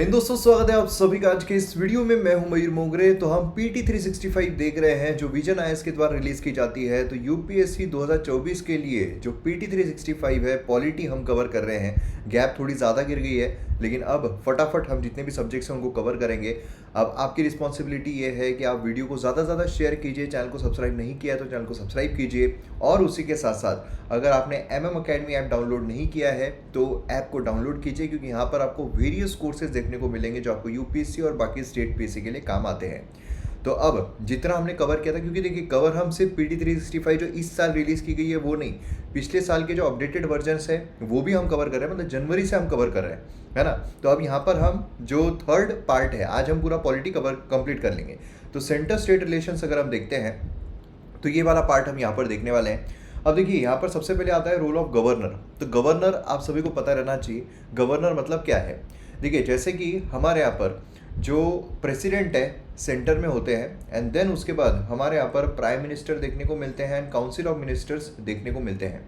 दोस्तों, स्वागत है आप सभी का आज के इस वीडियो में। मैं हूं मयूर मोगरे। तो हम पीटी 365 देख रहे हैं जो विजन आईएएस के द्वारा रिलीज की जाती है। तो यूपीएससी 2024 के लिए जो पीटी 365 है, पॉलिटी हम कवर कर रहे हैं। गैप थोड़ी ज़्यादा गिर गई है, लेकिन अब फटाफट हम जितने भी सब्जेक्ट्स हैं उनको कवर करेंगे। अब आपकी रिस्पॉन्सिबिलिटी ये है कि आप वीडियो को ज़्यादा से ज़्यादा शेयर कीजिए। चैनल को सब्सक्राइब नहीं किया है तो चैनल को सब्सक्राइब कीजिए, और उसी के साथ साथ अगर आपने एमएम ऐप डाउनलोड नहीं किया है तो ऐप को डाउनलोड कीजिए, क्योंकि यहाँ पर आपको वेरियस कोर्सेज देखने को मिलेंगे जो आपको यूपीएससी और बाकी स्टेट पीएससी के लिए काम आते हैं। तो अब जितना हमने कवर किया था, क्योंकि देखिए कवर हम सिर्फ पीटी 365 जो इस साल रिलीज़ की गई है वो नहीं, पिछले साल के जो अपडेटेड वर्जन्स है वो भी हम कवर कर रहे हैं। मतलब जनवरी से हम कवर कर रहे हैं, है ना। तो अब यहाँ पर हम जो थर्ड पार्ट है, आज हम पूरा पॉलिटी कवर कंप्लीट कर लेंगे। तो सेंटर स्टेट रिलेशंस अगर हम देखते हैं तो ये वाला पार्ट हम यहाँ पर देखने वाले हैं। अब देखिए यहाँ पर सबसे पहले आता है रोल ऑफ गवर्नर। तो गवर्नर आप सभी को पता रहना चाहिए, गवर्नर मतलब क्या है। देखिए जैसे कि हमारे यहाँ पर जो प्रेसिडेंट है सेंटर में होते हैं, एंड देन उसके बाद हमारे यहाँ पर प्राइम मिनिस्टर देखने को मिलते हैं एंड काउंसिल ऑफ मिनिस्टर्स देखने को मिलते हैं।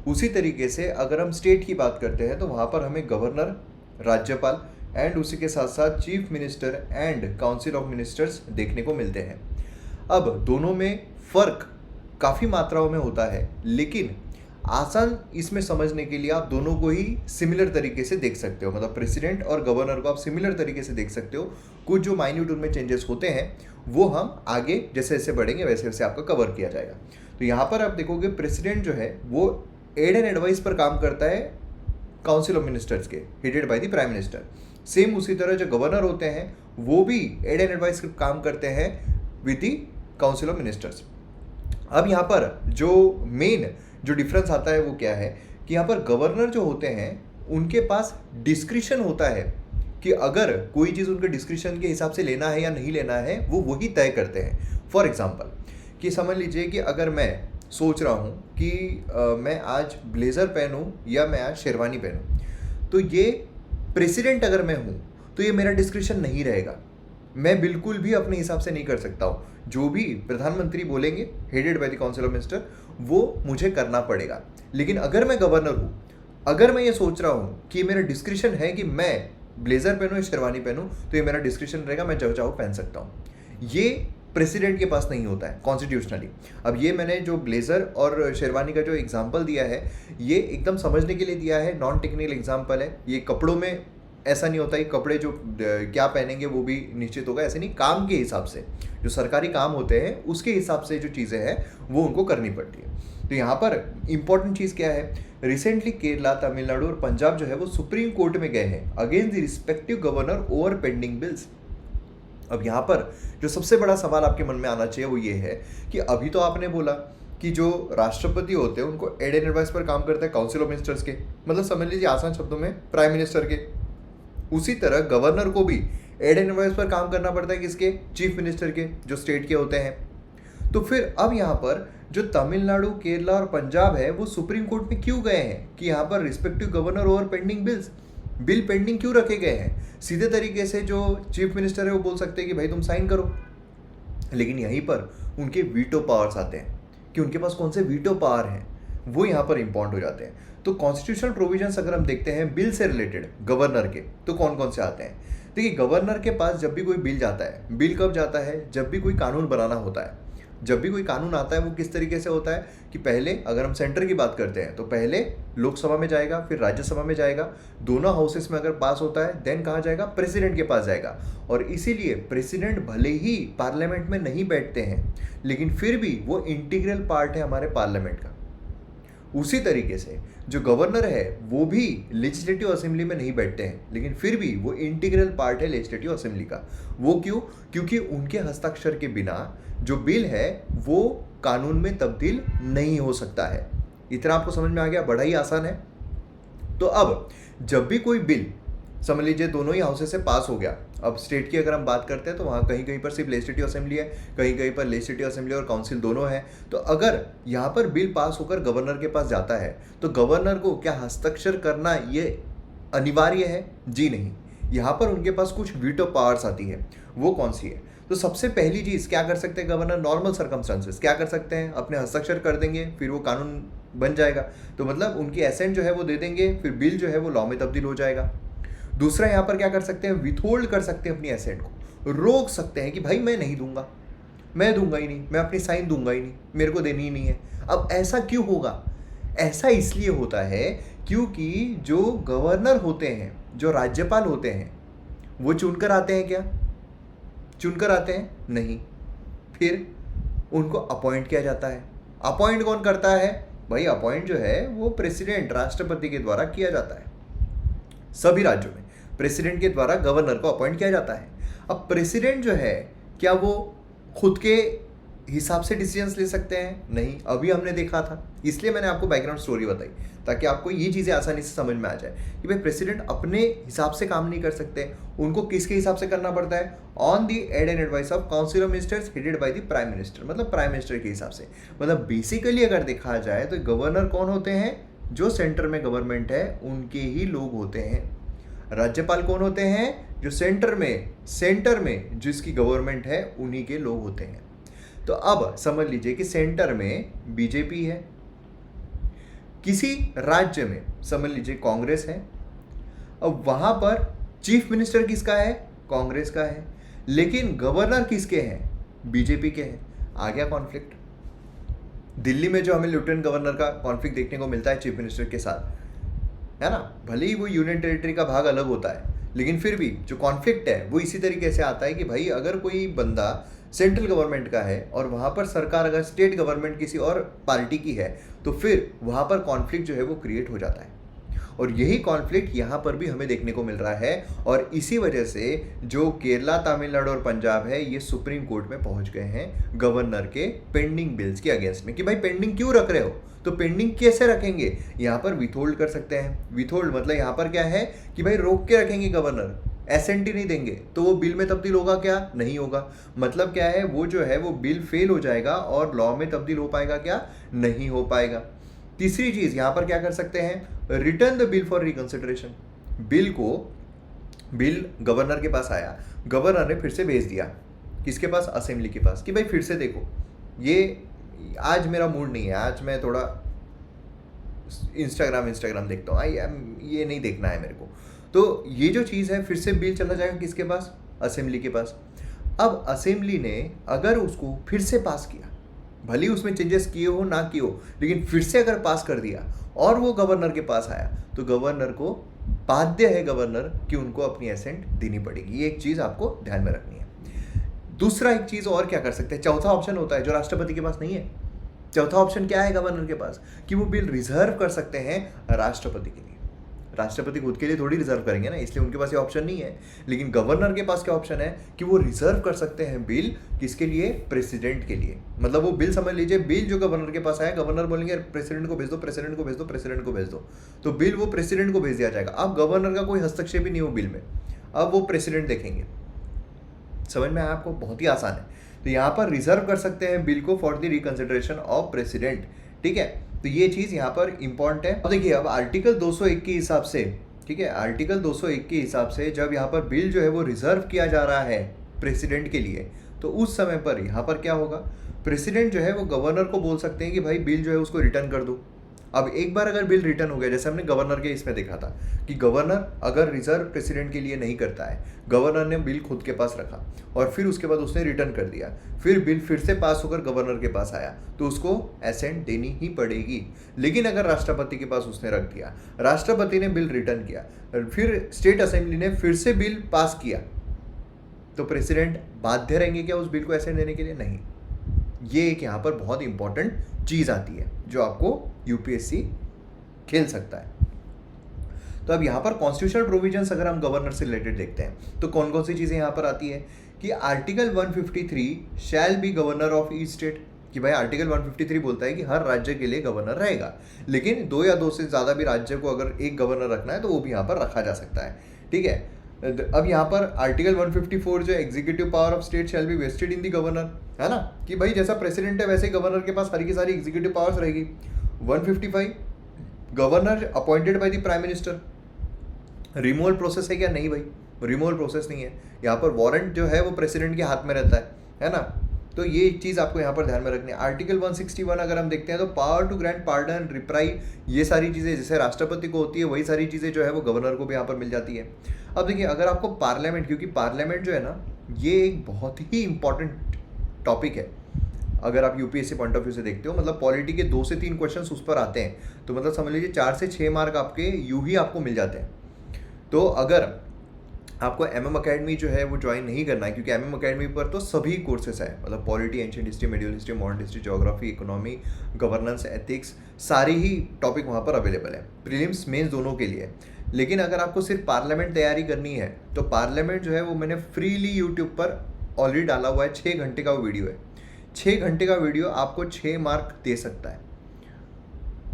उसी तरीके से अगर हम स्टेट की बात करते हैं तो वहाँ पर हमें गवर्नर, राज्यपाल एंड उसी के साथ साथ chief minister and council of ministers देखने को मिलते हैं। अब दोनों में फ़र्क काफ़ी मात्राओं में होता है, लेकिन आसान इसमें समझने के लिए आप दोनों को ही सिमिलर तरीके से देख सकते हो। मतलब प्रेसिडेंट और गवर्नर को आप सिमिलर तरीके से देख सकते हो। कुछ जो माइन्यूट उनमें चेंजेस होते हैं वो हम आगे जैसे जैसे बढ़ेंगे वैसे वैसे आपका कवर किया जाएगा। तो यहाँ पर आप देखोगे प्रेसिडेंट जो है वो एड एंड एडवाइस पर काम करता है काउंसिल ऑफ मिनिस्टर्स के, headed by the prime minister. Same उसी तरह जो गवर्नर होते हैं वो भी एड एंड एडवाइस पर काम करते हैं with the council of ministers. अब यहाँ पर जो मेन जो डिफरेंस आता है वो क्या है कि यहाँ पर गवर्नर जो होते हैं उनके पास डिस्क्रिशन होता है कि अगर कोई चीज़ उनके डिस्क्रिशन के हिसाब से लेना है या नहीं लेना है वो वही तय करते हैं। फॉर एग्जांपल कि समझ लीजिए कि अगर मैं सोच रहा हूँ कि मैं आज ब्लेज़र पहनूँ या मैं आज शेरवानी पहनूँ, तो ये प्रेसिडेंट अगर मैं हूँ तो ये मेरा डिस्क्रिशन नहीं रहेगा। मैं बिल्कुल भी अपने हिसाब से नहीं कर सकता हूँ। जो भी प्रधानमंत्री बोलेंगे headed by the council of minister वो मुझे करना पड़ेगा। लेकिन अगर मैं गवर्नर हूँ, अगर मैं ये सोच रहा हूँ कि मेरा डिस्क्रिशन है कि मैं ब्लेजर पहनूँ या शेरवानी पहनूँ, तो ये मेरा डिस्क्रिशन रहेगा, मैं जो चाहूँ पहन सकता हूँ। ये प्रेसिडेंट के पास नहीं होता है कॉन्स्टिट्यूशनली। अब ये मैंने जो ब्लेजर और शेरवानी का जो एग्जाम्पल दिया है ये एकदम समझने के लिए दिया है, नॉन टेक्निकल एग्जाम्पल है। ये कपड़ों में ऐसा नहीं होता कि कपड़े जो क्या पहनेंगे वो भी निश्चित होगा, ऐसे नहीं। काम के हिसाब से जो सरकारी काम होते हैं उसके हिसाब से जो चीज़ें हैं वो उनको करनी पड़ती है। तो यहाँ पर इंपॉर्टेंट चीज़ क्या है, रिसेंटली केरला, तमिलनाडु और पंजाब जो है वो सुप्रीम कोर्ट में गए हैं against the respective governor over pending bills. अब यहाँ पर जो सबसे बड़ा सवाल आपके मन में आना चाहिए वो ये है कि अभी तो आपने बोला कि जो राष्ट्रपति होते हैं उनको एड एंड एडवाइस पर काम करता है काउंसिल ऑफ मिनिस्टर्स के, मतलब समझ लीजिए आसान शब्दों में प्राइम मिनिस्टर के। उसी तरह गवर्नर को भी एड एंड एडवाइस पर काम करना पड़ता है किसके, चीफ मिनिस्टर के, जो स्टेट के होते हैं। तो फिर अब यहाँ पर जो तमिलनाडु, केरला और पंजाब है वो सुप्रीम कोर्ट में क्यों गए हैं कि यहाँ पर respective governor over pending bills, bill pending क्यों रखे गए हैं। सीधे तरीके से जो चीफ मिनिस्टर है वो बोल सकते हैं कि भाई तुम साइन करो, लेकिन यहीं पर उनके वीटो पावर्स आते हैं कि उनके पास कौन से वीटो पावर हैं, वो यहाँ पर इंपॉर्टेंट हो जाते हैं। तो कॉन्स्टिट्यूशनल प्रोविजंस अगर हम देखते हैं बिल से रिलेटेड गवर्नर के, तो कौन कौन से आते हैं। देखिए गवर्नर के पास जब भी कोई बिल जाता है, बिल कब जाता है, जब भी कोई कानून बनाना होता है। जब भी कोई कानून आता है वो किस तरीके से होता है कि पहले अगर हम सेंटर की बात करते हैं तो पहले लोकसभा में जाएगा, फिर राज्यसभा में जाएगा, दोनों हाउसेस में अगर पास होता है देन कहाँ जाएगा, प्रेसिडेंट के पास जाएगा। और इसीलिए प्रेसिडेंट भले ही पार्लियामेंट में नहीं बैठते हैं, लेकिन फिर भी वो इंटीग्रल पार्ट है हमारे पार्लियामेंट का। उसी तरीके से जो गवर्नर है वो भी लेजिस्लेटिव असेंबली में नहीं बैठते हैं, लेकिन फिर भी वो इंटीग्रल पार्ट है लेजिस्लेटिव असेंबली का। वो क्यों, क्योंकि उनके हस्ताक्षर के बिना जो बिल है वो कानून में तब्दील नहीं हो सकता है। इतना आपको समझ में आ गया, बड़ा ही आसान है। तो अब जब भी कोई बिल समझ लीजिए दोनों ही हाउसेस से पास हो गया। अब स्टेट की अगर हम बात करते हैं तो वहाँ कहीं कहीं पर सिर्फ लेजिस्लेटिव असेंबली है, कहीं कहीं पर लेजिस्लेटिव असेंबली और काउंसिल दोनों है। तो अगर यहाँ पर बिल पास होकर गवर्नर के पास जाता है तो गवर्नर को क्या हस्ताक्षर करना ये अनिवार्य है? जी नहीं। यहाँ पर उनके पास कुछ वीटो पावर्स आती है। वो कौन सी है? तो सबसे पहली चीज़ क्या कर सकते हैं गवर्नर, नॉर्मल सर्कमस्टांसेस क्या कर सकते हैं, अपने हस्ताक्षर कर देंगे, फिर वो कानून बन जाएगा। तो मतलब उनकी एसेंट जो है वो दे देंगे, फिर बिल जो है वो लॉ में तब्दील हो जाएगा। दूसरा यहाँ पर क्या कर सकते हैं, विथहोल्ड कर सकते हैं अपनी एसेट को, रोक सकते हैं कि भाई मैं नहीं दूंगा, मैं दूंगा ही नहीं, मैं अपनी साइन दूंगा ही नहीं, मेरे को देनी ही नहीं है। अब ऐसा क्यों होगा? ऐसा इसलिए होता है क्योंकि जो गवर्नर होते हैं, जो राज्यपाल होते हैं, वो चुनकर आते हैं क्या? चुनकर आते हैं? नहीं। फिर उनको अपॉइंट किया जाता है। अपॉइंट कौन करता है भाई? अपॉइंट जो है वो प्रेसिडेंट, राष्ट्रपति के द्वारा किया जाता है। सभी राज्यों में प्रेसिडेंट के द्वारा गवर्नर को अपॉइंट किया जाता है। अब प्रेसिडेंट जो है, क्या वो खुद के हिसाब से डिसीजंस ले सकते हैं? नहीं। अभी हमने देखा था, इसलिए मैंने आपको बैकग्राउंड स्टोरी बताई ताकि आपको ये चीज़ें आसानी से समझ में आ जाए कि भाई प्रेसिडेंट अपने हिसाब से काम नहीं कर सकते। उनको किसके हिसाब से करना पड़ता है? On the aid and advice of council of ministers headed by the prime minister, मतलब प्राइम मिनिस्टर के हिसाब से। मतलब बेसिकली अगर देखा जाए तो गवर्नर कौन होते हैं? जो सेंटर में गवर्नमेंट है उनके ही लोग होते हैं। राज्यपाल कौन होते हैं? जो सेंटर में जिसकी गवर्नमेंट है उन्हीं के लोग होते हैं। तो अब समझ लीजिए कि सेंटर में बीजेपी है, किसी राज्य में समझ लीजिए कांग्रेस है। अब वहां पर चीफ मिनिस्टर किसका है? कांग्रेस का है, लेकिन गवर्नर किसके हैं? बीजेपी के हैं। आ गया कॉन्फ्लिक्ट। दिल्ली में जो हमें लेफ्टिनेंट गवर्नर का कॉन्फ्लिक्ट देखने को मिलता है चीफ मिनिस्टर के साथ, है ना, भले ही वो यूनियन टेरिटरी का भाग अलग होता है, लेकिन फिर भी जो कॉन्फ्लिक्ट है वो इसी तरीके से आता है कि भाई अगर कोई बंदा सेंट्रल गवर्नमेंट का है और वहाँ पर सरकार अगर स्टेट गवर्नमेंट किसी और पार्टी की है तो फिर वहाँ पर कॉन्फ्लिक्ट जो है वो क्रिएट हो जाता है। और यही कॉन्फ्लिक्ट यहाँ पर भी हमें देखने को मिल रहा है, और इसी वजह से जो केरला, तमिलनाडु और पंजाब है ये सुप्रीम कोर्ट में पहुँच गए हैं गवर्नर के पेंडिंग बिल्स के अगेंस्ट में कि भाई पेंडिंग क्यों रख रहे हो? तो पेंडिंग कैसे रखेंगे? यहाँ पर विथहोल्ड कर सकते हैं। विथहोल्ड मतलब यहाँ पर क्या है कि भाई रोक के रखेंगे गवर्नर, एसेंट ही नहीं देंगे, तो वो बिल में तब्दील होगा क्या? नहीं होगा। मतलब क्या है, वो जो है वो बिल फेल हो जाएगा और लॉ में तब्दील हो पाएगा क्या? नहीं हो पाएगा। तीसरी चीज यहाँ पर क्या कर सकते हैं? Return the bill for reconsideration. Bill governor के पास आया, गवर्नर ने फिर से भेज दिया किसके पास? असेंबली के पास, कि भाई फिर से देखो, ये आज मेरा मूड नहीं है, आज मैं थोड़ा इंस्टाग्राम देखता हूँ, ये नहीं देखना है मेरे को। तो ये जो चीज़ है, फिर से बिल चला जाएगा किसके पास? असेंबली के पास। अब असेंबली ने अगर उसको फिर से पास किया, भले ही उसमें चेंजेस किए हो ना किए हो, लेकिन फिर से अगर पास कर दिया और वो गवर्नर के पास आया, तो गवर्नर को बाध्य है गवर्नर कि उनको अपनी एसेंट देनी पड़ेगी। ये एक चीज़ आपको ध्यान में रखनी है। दूसरा एक चीज़ और क्या कर सकते हैं? चौथा ऑप्शन होता है जो राष्ट्रपति के पास नहीं है। चौथा ऑप्शन क्या है गवर्नर के पास? कि वो बिल रिजर्व कर सकते हैं राष्ट्रपति के लिए। राष्ट्रपति खुद के लिए थोड़ी रिजर्व करेंगे ना, इसलिए उनके पास ये ऑप्शन नहीं है। लेकिन गवर्नर के पास क्या ऑप्शन है कि वो रिजर्व कर सकते हैं बिल, किसके लिए? प्रेसिडेंट के लिए। मतलब वो बिल समझ लीजिए, बिल जो गवर्नर के पास आया, गवर्नर बोलेंगे प्रेसिडेंट को भेज दो, प्रेसिडेंट को भेज दो, प्रेसिडेंट को भेज दो, तो बिल वो प्रेसिडेंट को भेज दिया जाएगा। अब गवर्नर का कोई हस्तक्षेप ही नहीं हो बिल में, अब वो प्रेसिडेंट देखेंगे। समझ में आया आपको? बहुत ही आसान है। तो यहाँ पर रिजर्व कर सकते हैं बिल को for the reconsideration of president. ठीक है, तो ये चीज़ यहाँ पर इंपॉर्टेंट है। अब देखिए, अब आर्टिकल 201 के हिसाब से, ठीक है, आर्टिकल 201 के हिसाब से जब यहाँ पर बिल जो है वो रिजर्व किया जा रहा है प्रेसिडेंट के लिए, तो उस समय पर यहाँ पर क्या होगा? प्रेसिडेंट जो है वो गवर्नर को बोल सकते हैं कि भाई बिल जो है उसको रिटर्न कर दो। अब एक बार अगर बिल रिटर्न हो गया, जैसे हमने गवर्नर के इसमें देखा था कि गवर्नर अगर रिजर्व प्रेसिडेंट के लिए नहीं करता है, गवर्नर ने बिल खुद के पास रखा और फिर उसके बाद उसने रिटर्न कर दिया, फिर बिल फिर से पास होकर गवर्नर के पास आया, तो उसको एसेंट देनी ही पड़ेगी। लेकिन अगर राष्ट्रपति के पास उसने रख दिया, राष्ट्रपति ने बिल रिटर्न किया, फिर स्टेट असेंबली ने फिर से बिल पास किया, तो प्रेसिडेंट बाध्य रहेंगे क्या उस बिल को एसेंट देने के लिए? नहीं। ये एक यहाँ पर बहुत इंपॉर्टेंट चीज़ आती है जो आपको यूपीएससी खेल सकता है। तो अब यहाँ पर कॉन्स्टिट्यूशनल प्रोविजंस अगर हम गवर्नर से रिलेटेड देखते हैं तो कौन कौन सी चीज़ें यहाँ पर आती है कि article 153 shall be governor of each state, कि भाई आर्टिकल 153 बोलता है कि हर राज्य के लिए गवर्नर रहेगा, लेकिन 2 या 2 से ज़्यादा भी राज्य को अगर एक गवर्नर रखना है तो वो भी यहाँ पर रखा जा सकता है। ठीक है, अब यहाँ पर आर्टिकल 154 जो executive power of state shall be vested in the governor, है ना, कि भाई जैसा प्रेसिडेंट है वैसे ही गवर्नर के पास सारी की सारी एग्जीक्यूटिव पावर्स रहेगी। 155 governor appointed by the prime minister. Removal process है क्या? नहीं भाई, रिमूवल प्रोसेस नहीं है। यहाँ पर वारंट जो है वो प्रेसिडेंट के हाथ में रहता है ना, तो ये एक चीज़ आपको यहाँ पर ध्यान में रखनी है। आर्टिकल 161 अगर हम देखते हैं तो पावर टू ग्रांट पार्डन, रिप्राई, ये सारी चीज़ें जैसे राष्ट्रपति को होती है वही सारी चीज़ें जो है वो गवर्नर को भी यहाँ पर मिल जाती है। अब देखिए, अगर आपको पार्लियामेंट, क्योंकि पार्लियामेंट जो है ना ये एक बहुत ही इंपॉर्टेंट टॉपिक है अगर आप यूपीएससी पॉइंट ऑफ व्यू से देखते हो, मतलब पॉलिटी के 2 से 3 क्वेश्चंस उस पर आते हैं, तो मतलब समझ लीजिए 4 से 6 मार्क आपके यूं ही आपको मिल जाते हैं। तो अगर आपको एमएम अकेडमी जो है वो ज्वाइन नहीं करना है, क्योंकि एमएम अकेडमी पर तो सभी कोर्सेस है, मतलब polity, ancient history, medieval history, modern history, geography, economy, governance, ethics, सारी ही टॉपिक वहाँ पर अवेलेबल है, प्रीलिम्स मेंस दोनों के लिए। लेकिन अगर आपको सिर्फ पार्लियामेंट तैयारी करनी है तो पार्लियामेंट जो है वो मैंने फ्रीली यूट्यूब पर ऑलरेडी डाला हुआ है, 6 घंटे का वो वीडियो है। 6 घंटे का वीडियो आपको 6 मार्क दे सकता है,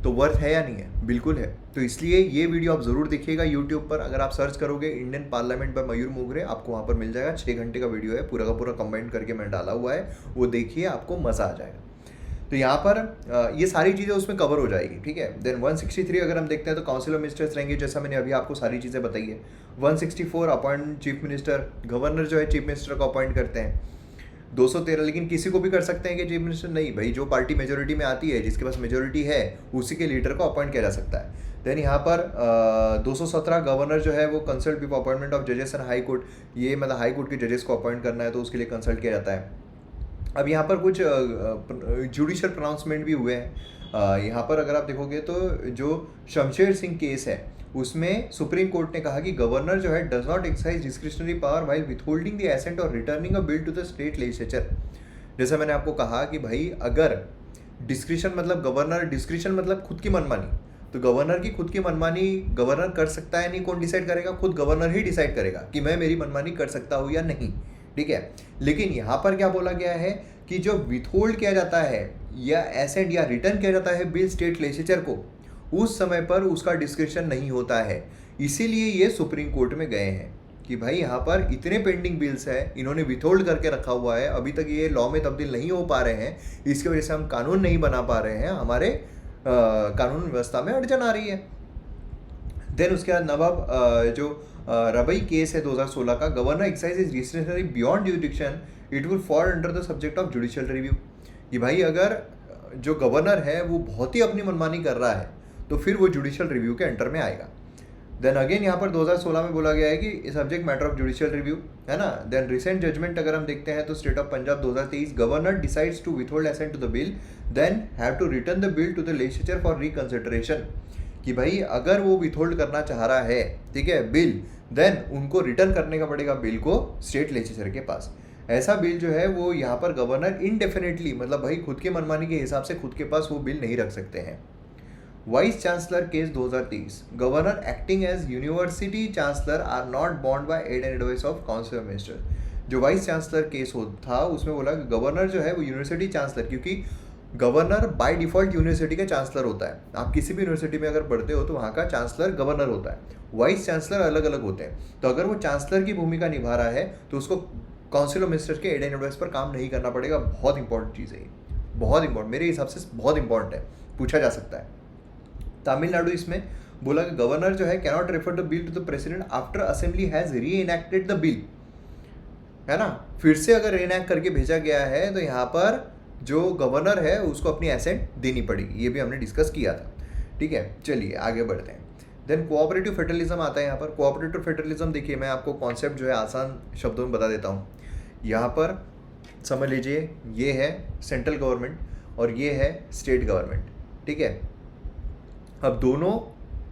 तो वर्थ है या नहीं है? बिल्कुल है। तो इसलिए ये वीडियो आप ज़रूर देखिएगा यूट्यूब पर। अगर आप सर्च करोगे इंडियन पार्लियामेंट बाय मयूर मोगरे, आपको वहाँ पर मिल जाएगा। 6 घंटे का वीडियो है, पूरा का पूरा कंबाइन करके मैंने डाला हुआ है, वो देखिए, आपको मज़ा आ जाएगा। तो यहाँ पर ये सारी चीज़ें उसमें कवर हो जाएगी, ठीक है। देन 163 अगर हम देखते हैं तो काउंसिल ऑफ मिनिस्टर्स रहेंगे, जैसा मैंने अभी आपको सारी चीज़ें बताई है। 164 अपॉइंट चीफ मिनिस्टर, गवर्नर जो है चीफ मिनिस्टर को अपॉइंट करते हैं। 213 लेकिन किसी को भी कर सकते हैं कि चीफ मिनिस्टर नहीं, भाई जो पार्टी मेजोरिटी में आती है, जिसके पास मेजोरिटी है, उसी के लीडर को अपॉइंट किया जा सकता है। देन यहाँ पर 217 गवर्नर जो है वो कंसल्ट विद अपॉइंटमेंट ऑफ जजेस एंड हाई कोर्ट, ये मतलब हाई कोर्ट के जजेस को अपॉइंट करना है तो उसके लिए कंसल्ट किया जाता है। अब यहाँ पर कुछ जुडिशियल प्रोनाउंसमेंट भी हुए हैं। यहाँ पर अगर आप देखोगे तो जो शमशेर सिंह केस है उसमें सुप्रीम कोर्ट ने कहा कि गवर्नर जो है does not exercise discretionary power while withholding the assent और returning a bill to the state legislature. जैसे मैंने आपको कहा कि भाई अगर डिस्क्रिशन मतलब गवर्नर, डिस्क्रिशन मतलब खुद की मनमानी, तो गवर्नर की खुद की मनमानी गवर्नर कर सकता है नहीं, कौन डिसाइड करेगा? खुद गवर्नर ही डिसाइड करेगा कि मैं मेरी मनमानी कर सकता हूँ या नहीं, ठीक है। लेकिन यहाँ पर क्या बोला गया है कि जो विथहोल्ड किया जाता है या एसेंट या रिटर्न किया जाता है बिल स्टेट लेजिस्लेचर को, उस समय पर उसका डिस्क्रिशन नहीं होता है। इसीलिए ये सुप्रीम कोर्ट में गए हैं कि भाई यहाँ पर इतने पेंडिंग बिल्स है, इन्होंने विथहोल्ड करके रखा हुआ है, अभी तक ये लॉ में तब्दील नहीं हो पा रहे हैं, इसकी वजह से हम कानून नहीं बना पा रहे हैं, हमारे कानून व्यवस्था में अड़चन आ रही है। देन उसके बाद नवाब जो रबई केस है 2016 का, governor exercise discretionary beyond jurisdiction, it will fall under the subject of judicial review. कि भाई अगर जो गवर्नर है वो बहुत ही अपनी मनमानी कर रहा है तो फिर वो जुडिशियल रिव्यू के अंडर में आएगा। देन अगेन यहाँ पर 2016 में बोला गया है कि subject matter of judicial review, है ना। देन रिसेंट जजमेंट अगर हम देखते हैं तो state of Punjab 2023, governor decides to withhold assent to the bill, then have to return the bill to the legislature for reconsideration. कि भाई अगर वो विथहोल्ड करना चाह रहा है, ठीक है, बिल, देन उनको रिटर्न करने का पड़ेगा बिल को स्टेट लेजिस्लेचर के पास। ऐसा बिल जो है वो यहाँ पर गवर्नर इनडेफिनेटली, मतलब भाई खुद के मनमानी के हिसाब से खुद के पास वो बिल नहीं रख सकते हैं। Vice chancellor case 2023, governor acting as university chancellor are not bound by aid and advice of council of minister. जो वाइस चांसलर केस था उसमें बोला कि गवर्नर जो है वो यूनिवर्सिटी चांसलर, क्योंकि गवर्नर बाय डिफॉल्ट यूनिवर्सिटी का चांसलर होता है। आप किसी भी यूनिवर्सिटी में अगर पढ़ते हो तो वहाँ का चांसलर गवर्नर होता है, वाइस चांसलर अलग अलग होते हैं। तो अगर वो चांसलर की भूमिका निभा रहा है तो उसको काउंसिल ऑफ मिनिस्टर्स के एड एंड एडवाइस पर काम नहीं करना पड़ेगा। बहुत इंपॉर्टेंट चीज़ है, बहुत इंपॉर्टेंट, मेरे हिसाब से बहुत इंपॉर्टेंट है, पूछा जा सकता है। तमिलनाडु इसमें बोला कि गवर्नर जो है cannot refer the bill to the president after assembly has reenacted the bill, है ना। फिर से अगर री इनैक्ट करके भेजा गया है तो यहाँ पर जो गवर्नर है उसको अपनी एसेंट देनी पड़ेगी, ये भी हमने डिस्कस किया था, ठीक है। चलिए आगे बढ़ते हैं। देन कोऑपरेटिव फेडरलिज्म आता है यहाँ पर। कोऑपरेटिव फेडरलिज्म देखिए, मैं आपको कॉन्सेप्ट जो है आसान शब्दों में बता देता हूँ। यहाँ पर समझ लीजिए ये है सेंट्रल गवर्नमेंट और ये है स्टेट गवर्नमेंट, ठीक है। अब दोनों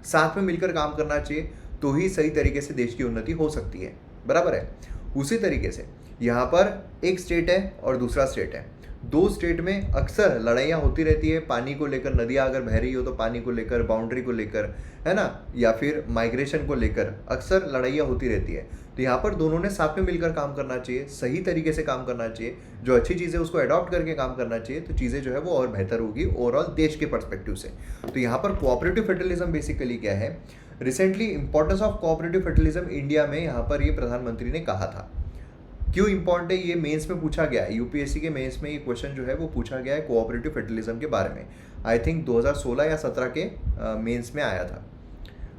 साथ में मिलकर काम करना चाहिए तो ही सही तरीके से देश की उन्नति हो सकती है, बराबर है। उसी तरीके से यहाँ पर एक स्टेट है और दूसरा स्टेट है, दो स्टेट में अक्सर लड़ाइयाँ होती रहती है पानी को लेकर। नदियाँ अगर बह रही हो तो पानी को लेकर, बाउंड्री को लेकर, है ना, या फिर माइग्रेशन को लेकर अक्सर लड़ाइयाँ होती रहती है। तो यहाँ पर दोनों ने साथ में मिलकर काम करना चाहिए, सही तरीके से काम करना चाहिए, जो अच्छी चीज़ें उसको अडॉप्ट करके काम करना चाहिए, तो चीज़ें जो है वो और बेहतर होगी ओवरऑल देश के पर्सपेक्टिव से। तो यहाँ पर कोऑपरेटिव फेडरलिज्म बेसिकली क्या है, recently importance of cooperative federalism India में यहाँ पर ये प्रधानमंत्री ने कहा था। क्यों इंपॉर्टेंट है, ये मेंस में पूछा गया है, यूपीएससी के मेंस में ये क्वेश्चन जो है वो पूछा गया है कोऑपरेटिव फेडरलिज्म के बारे में। आई थिंक 2016 या 17 के मेंस में आया था।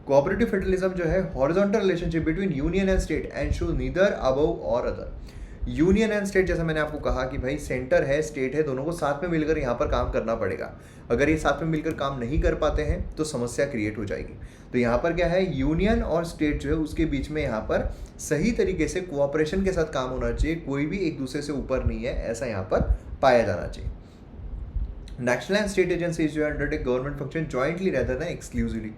कोऑपरेटिव फेडरलिज्म जो है horizontal relationship between union and state and show neither above और अदर। यूनियन एंड स्टेट, जैसा मैंने आपको कहा कि भाई सेंटर है स्टेट है, दोनों को साथ में मिलकर यहाँ पर काम करना पड़ेगा। अगर ये साथ में मिलकर काम नहीं कर पाते हैं तो समस्या क्रिएट हो जाएगी। तो यहाँ पर क्या है, यूनियन और स्टेट जो है उसके बीच में यहाँ पर सही तरीके से कोऑपरेशन के साथ काम होना चाहिए, कोई भी एक दूसरे से ऊपर नहीं है, ऐसा यहाँ पर पाया जाना चाहिए। नेशनल एंड स्टेट एजेंसीज जो है अंडरटेक गवर्नमेंट फंक्शन जॉइंटली रहता है एक्सक्लूसिवली।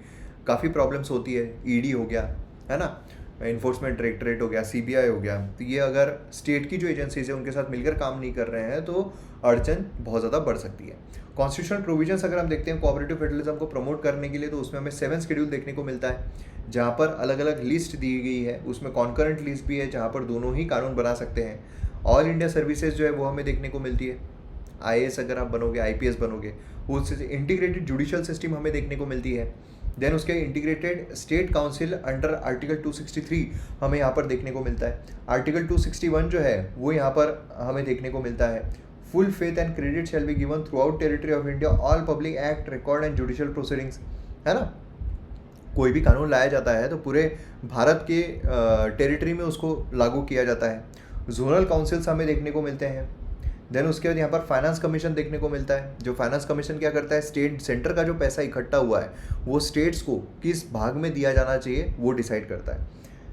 काफ़ी प्रॉब्लम्स होती है, ईडी हो गया है ना, इन्फोर्समेंट डायरेक्टरेट हो गया, सीबीआई हो गया, तो ये अगर स्टेट की जो एजेंसीज है उनके साथ मिलकर काम नहीं कर रहे हैं तो अड़चन बहुत ज़्यादा बढ़ सकती है। कॉन्स्टिट्यूशनल प्रोविजंस अगर हम देखते हैं कोऑपरेटिव फेडरलिज्म को प्रमोट करने के लिए, तो उसमें हमें 7 शेड्यूल देखने को मिलता है, जहाँ पर अलग अलग लिस्ट दी गई है, उसमें कॉन्करेंट लिस्ट भी है जहाँ पर दोनों ही कानून बना सकते हैं। ऑल इंडिया सर्विसेज जो है वो हमें देखने को मिलती है, आईएएस अगर आप बनोगे, आईपीएस बनोगे, उससे इंटीग्रेटेड जुडिशियल सिस्टम हमें देखने को मिलती है। देन उसके integrated state council under article 263 हमें यहाँ पर देखने को मिलता है। आर्टिकल 261 जो है वो यहाँ पर हमें देखने को मिलता है। Full faith and credit shall be given through out territory of India all public act record and judicial proceedings, है ना। कोई भी कानून लाया जाता है तो पूरे भारत के टेरिटरी में उसको लागू किया जाता है। जोनल काउंसिल्स हमें देखने को मिलते हैं। देन उसके बाद यहाँ पर फाइनेंस कमीशन देखने को मिलता है। जो फाइनेंस कमीशन क्या करता है, स्टेट सेंटर का जो पैसा इकट्ठा हुआ है वो स्टेट्स को किस भाग में दिया जाना चाहिए वो डिसाइड करता है।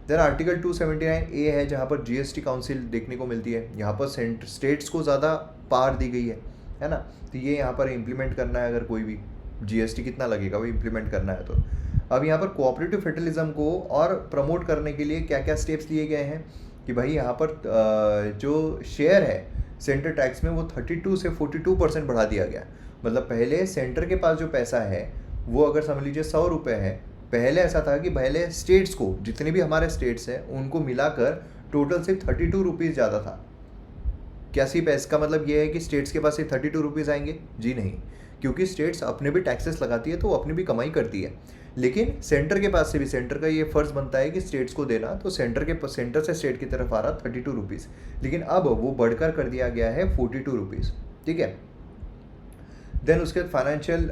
देन आर्टिकल 279A है जहाँ पर जीएसटी काउंसिल देखने को मिलती है। यहाँ पर स्टेट्स को ज़्यादा पावर दी गई है ना, तो ये यहाँ पर इम्प्लीमेंट करना है, अगर कोई भी जीएसटी कितना लगेगा वो इम्प्लीमेंट करना है। तो अब यहाँ पर कोऑपरेटिव फेडरलिज्म को और प्रमोट करने के लिए क्या क्या स्टेप्स लिए गए हैं कि भाई यहाँ पर जो शेयर है सेंटर टैक्स में वो 32 से 42% बढ़ा दिया गया। मतलब पहले सेंटर के पास जो पैसा है वो अगर समझ लीजिए 100 रुपये है, पहले ऐसा था कि पहले स्टेट्स को, जितने भी हमारे स्टेट्स हैं उनको मिलाकर टोटल सिर्फ 32 रुपीज़ ज़्यादा था। क्या सिर्फ इसका मतलब ये है कि स्टेट्स के पास सिर्फ 32 रुपीज़ आएंगे? जी नहीं, क्योंकि स्टेट्स अपने भी टैक्सेस लगाती है तो वो अपनी भी कमाई करती है, लेकिन सेंटर के पास से भी सेंटर का ये फ़र्ज़ बनता है कि स्टेट्स को देना। तो सेंटर से स्टेट की तरफ आ रहा 32 रुपीज़, लेकिन अब वो बढ़कर कर दिया गया है 42 रुपीज़, ठीक है। देन उसके बाद फाइनेंशियल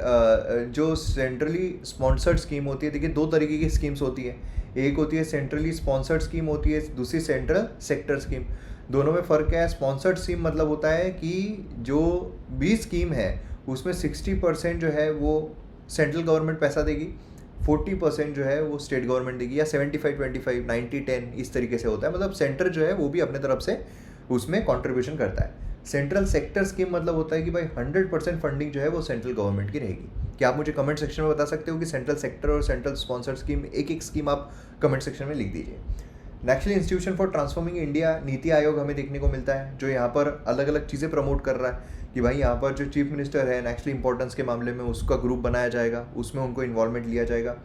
जो सेंट्रली स्पॉन्सर्ड स्कीम होती है, देखिए 2 तरीके की स्कीम्स होती है। एक होती है सेंट्रली स्पॉन्सर्ड स्कीम होती है, दूसरी सेंट्रल सेक्टर स्कीम। दोनों में फ़र्क क्या है? स्पॉन्सर्ड स्कीम मतलब होता है कि जो भी स्कीम है उसमें 60% जो है वो सेंट्रल गवर्नमेंट पैसा देगी, 40% जो है वो स्टेट गवर्नमेंट देगी, या 75-25, 90-10 इस तरीके से होता है। मतलब सेंटर जो है वो भी अपने तरफ से उसमें कंट्रीब्यूशन करता है। सेंट्रल सेक्टर स्कीम मतलब होता है कि भाई 100% फंडिंग जो है वो सेंट्रल गवर्नमेंट की रहेगी। क्या आप मुझे कमेंट सेक्शन में बता सकते हो कि सेंट्रल सेक्टर और सेंट्रल स्पॉन्सर्ड स्कीम, एक स्कीम आप कमेंट सेक्शन में लिख दीजिए। National institution for transforming India, NITI Aayog हमें देखने को मिलता है, जो यहाँ पर अलग अलग चीज़ें प्रमोट कर रहा है कि भाई यहाँ पर जो चीफ मिनिस्टर है नेशनल इंपॉर्टेंस के मामले में उसका ग्रुप बनाया जाएगा, उसमें उनको इन्वॉल्वमेंट लिया जाएगा।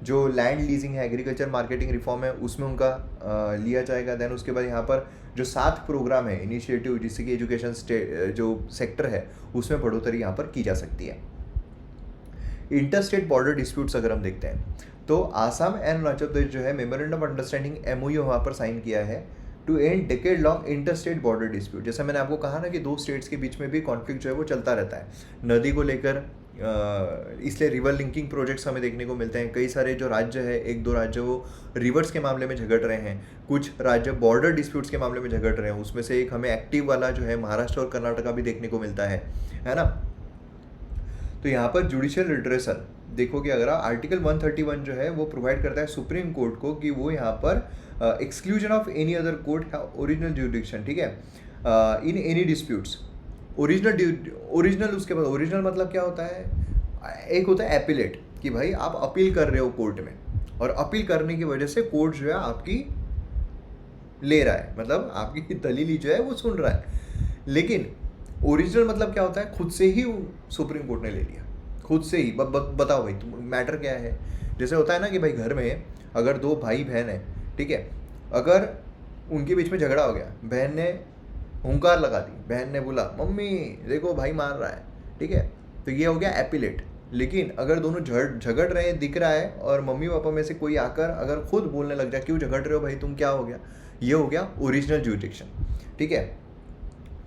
जो लैंड लीजिंग है, एग्रीकल्चर मार्केटिंग रिफॉर्म है, उसमें उनका लिया जाएगा। देन उसके बाद यहाँ पर जो 7 प्रोग्राम है इनिशिएटिव, जिससे कि एजुकेशन जो सेक्टर है उसमें बढ़ोतरी यहाँ पर की जा सकती है। इंटर स्टेट बॉर्डर डिस्प्यूट्स अगर हम देखते हैं तो आसाम एंड अरुणाचल प्रदेश जो है मेमोरेंडम ऑफ अंडरस्टैंडिंग MOU वहाँ पर साइन किया है to end decade long interstate border dispute. जैसा मैंने आपको कहा ना कि 2 स्टेट्स के बीच में भी कॉन्फ्लिक्ट जो है वो चलता रहता है नदी को लेकर, इसलिए रिवर लिंकिंग प्रोजेक्ट्स हमें देखने को मिलते हैं। कई सारे जो राज्य है, 1-2 राज्य वो रिवर्स के मामले में झगड़ रहे हैं, कुछ राज्य बॉर्डर डिस्प्यूट्स के मामले में झगड़ रहे हैं। उसमें से एक हमें एक्टिव वाला जो है महाराष्ट्र और कर्नाटका भी देखने को मिलता है ना। तो यहाँ पर जुडिशियल रिड्रेसल देखोगे अगर आप, आर्टिकल 131 जो है वो प्रोवाइड करता है सुप्रीम कोर्ट को कि वो यहाँ पर exclusion of any other court original जुडिक्शन, ठीक है, इन एनी डिस्प्यूट्स। ओरिजिनल उसके बाद ओरिजिनल मतलब क्या होता है? एक होता है एपिलेट, कि भाई आप अपील कर रहे हो कोर्ट में और अपील करने की वजह से कोर्ट जो है आपकी ले रहा है, मतलब आपकी दलील जो है वो सुन रहा है। लेकिन ओरिजिनल मतलब क्या होता है? खुद से ही सुप्रीम कोर्ट ने ले लिया, खुद से ही। बताओ भाई मैटर क्या है? जैसे होता है ना कि भाई घर में अगर 2 भाई बहन है, ठीक है, अगर उनके बीच में झगड़ा हो गया, बहन ने हुंकार लगा दी, बहन ने बोला मम्मी देखो भाई मार रहा है, ठीक है, तो ये हो गया एपिलेट। लेकिन अगर दोनों झगड़ रहे हैं, दिख रहा है, और मम्मी पापा में से कोई आकर अगर खुद बोलने लग जाए क्यों झगड़ रहे हो भाई तुम, क्या हो गया, ये हो गया ओरिजिनल जुरिडिक्शन, ठीक है।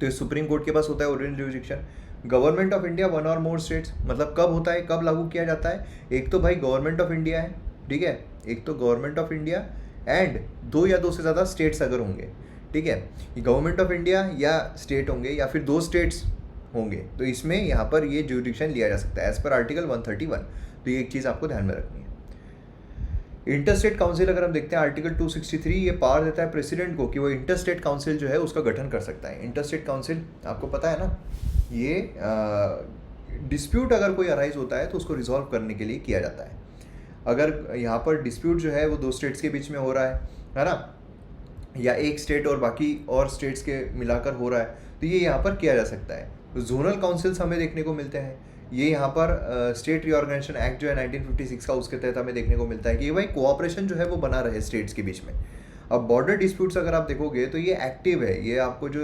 तो सुप्रीम कोर्ट के पास होता है original jurisdiction. Government of India 1 और मोर स्टेट्स, मतलब कब होता है, कब लागू किया जाता है? एक तो भाई गवर्नमेंट ऑफ इंडिया है, ठीक है, एक तो गवर्नमेंट ऑफ इंडिया एंड 2 या 2 से ज़्यादा स्टेट्स अगर होंगे, ठीक है, ये गवर्नमेंट ऑफ इंडिया या स्टेट होंगे या फिर 2 स्टेट्स होंगे, तो इसमें यहाँ पर ये ज्यूरिडिक्शन लिया जा सकता है एज पर आर्टिकल 131। तो ये एक चीज़ आपको ध्यान में रखनी है। इंटरस्टेट काउंसिल अगर हम देखते हैं आर्टिकल 263, ये पावर देता है प्रेसिडेंट को कि वो इंटरस्टेट काउंसिल जो है उसका गठन कर सकता है। इंटरस्टेट काउंसिल आपको पता है ना, ये डिस्प्यूट अगर कोई अराइज होता है तो उसको रिजॉल्व करने के लिए किया जाता है। अगर यहाँ पर डिस्प्यूट जो है वो 2 स्टेट्स के बीच में हो रहा है ना, या एक स्टेट और बाकी और स्टेट्स के मिलाकर हो रहा है, तो ये यहाँ पर किया जा सकता है। तो जोनल काउंसिल्स हमें देखने को मिलते हैं, ये यहाँ पर स्टेट रीऑर्गेनाइजेशन एक्ट जो है 1956 का, उसके तहत हमें देखने को मिलता है कि भाई कोऑपरेशन जो है वो बना रहे स्टेट्स के बीच में। अब बॉर्डर डिस्प्यूट्स अगर आप देखोगे तो ये एक्टिव है, ये आपको जो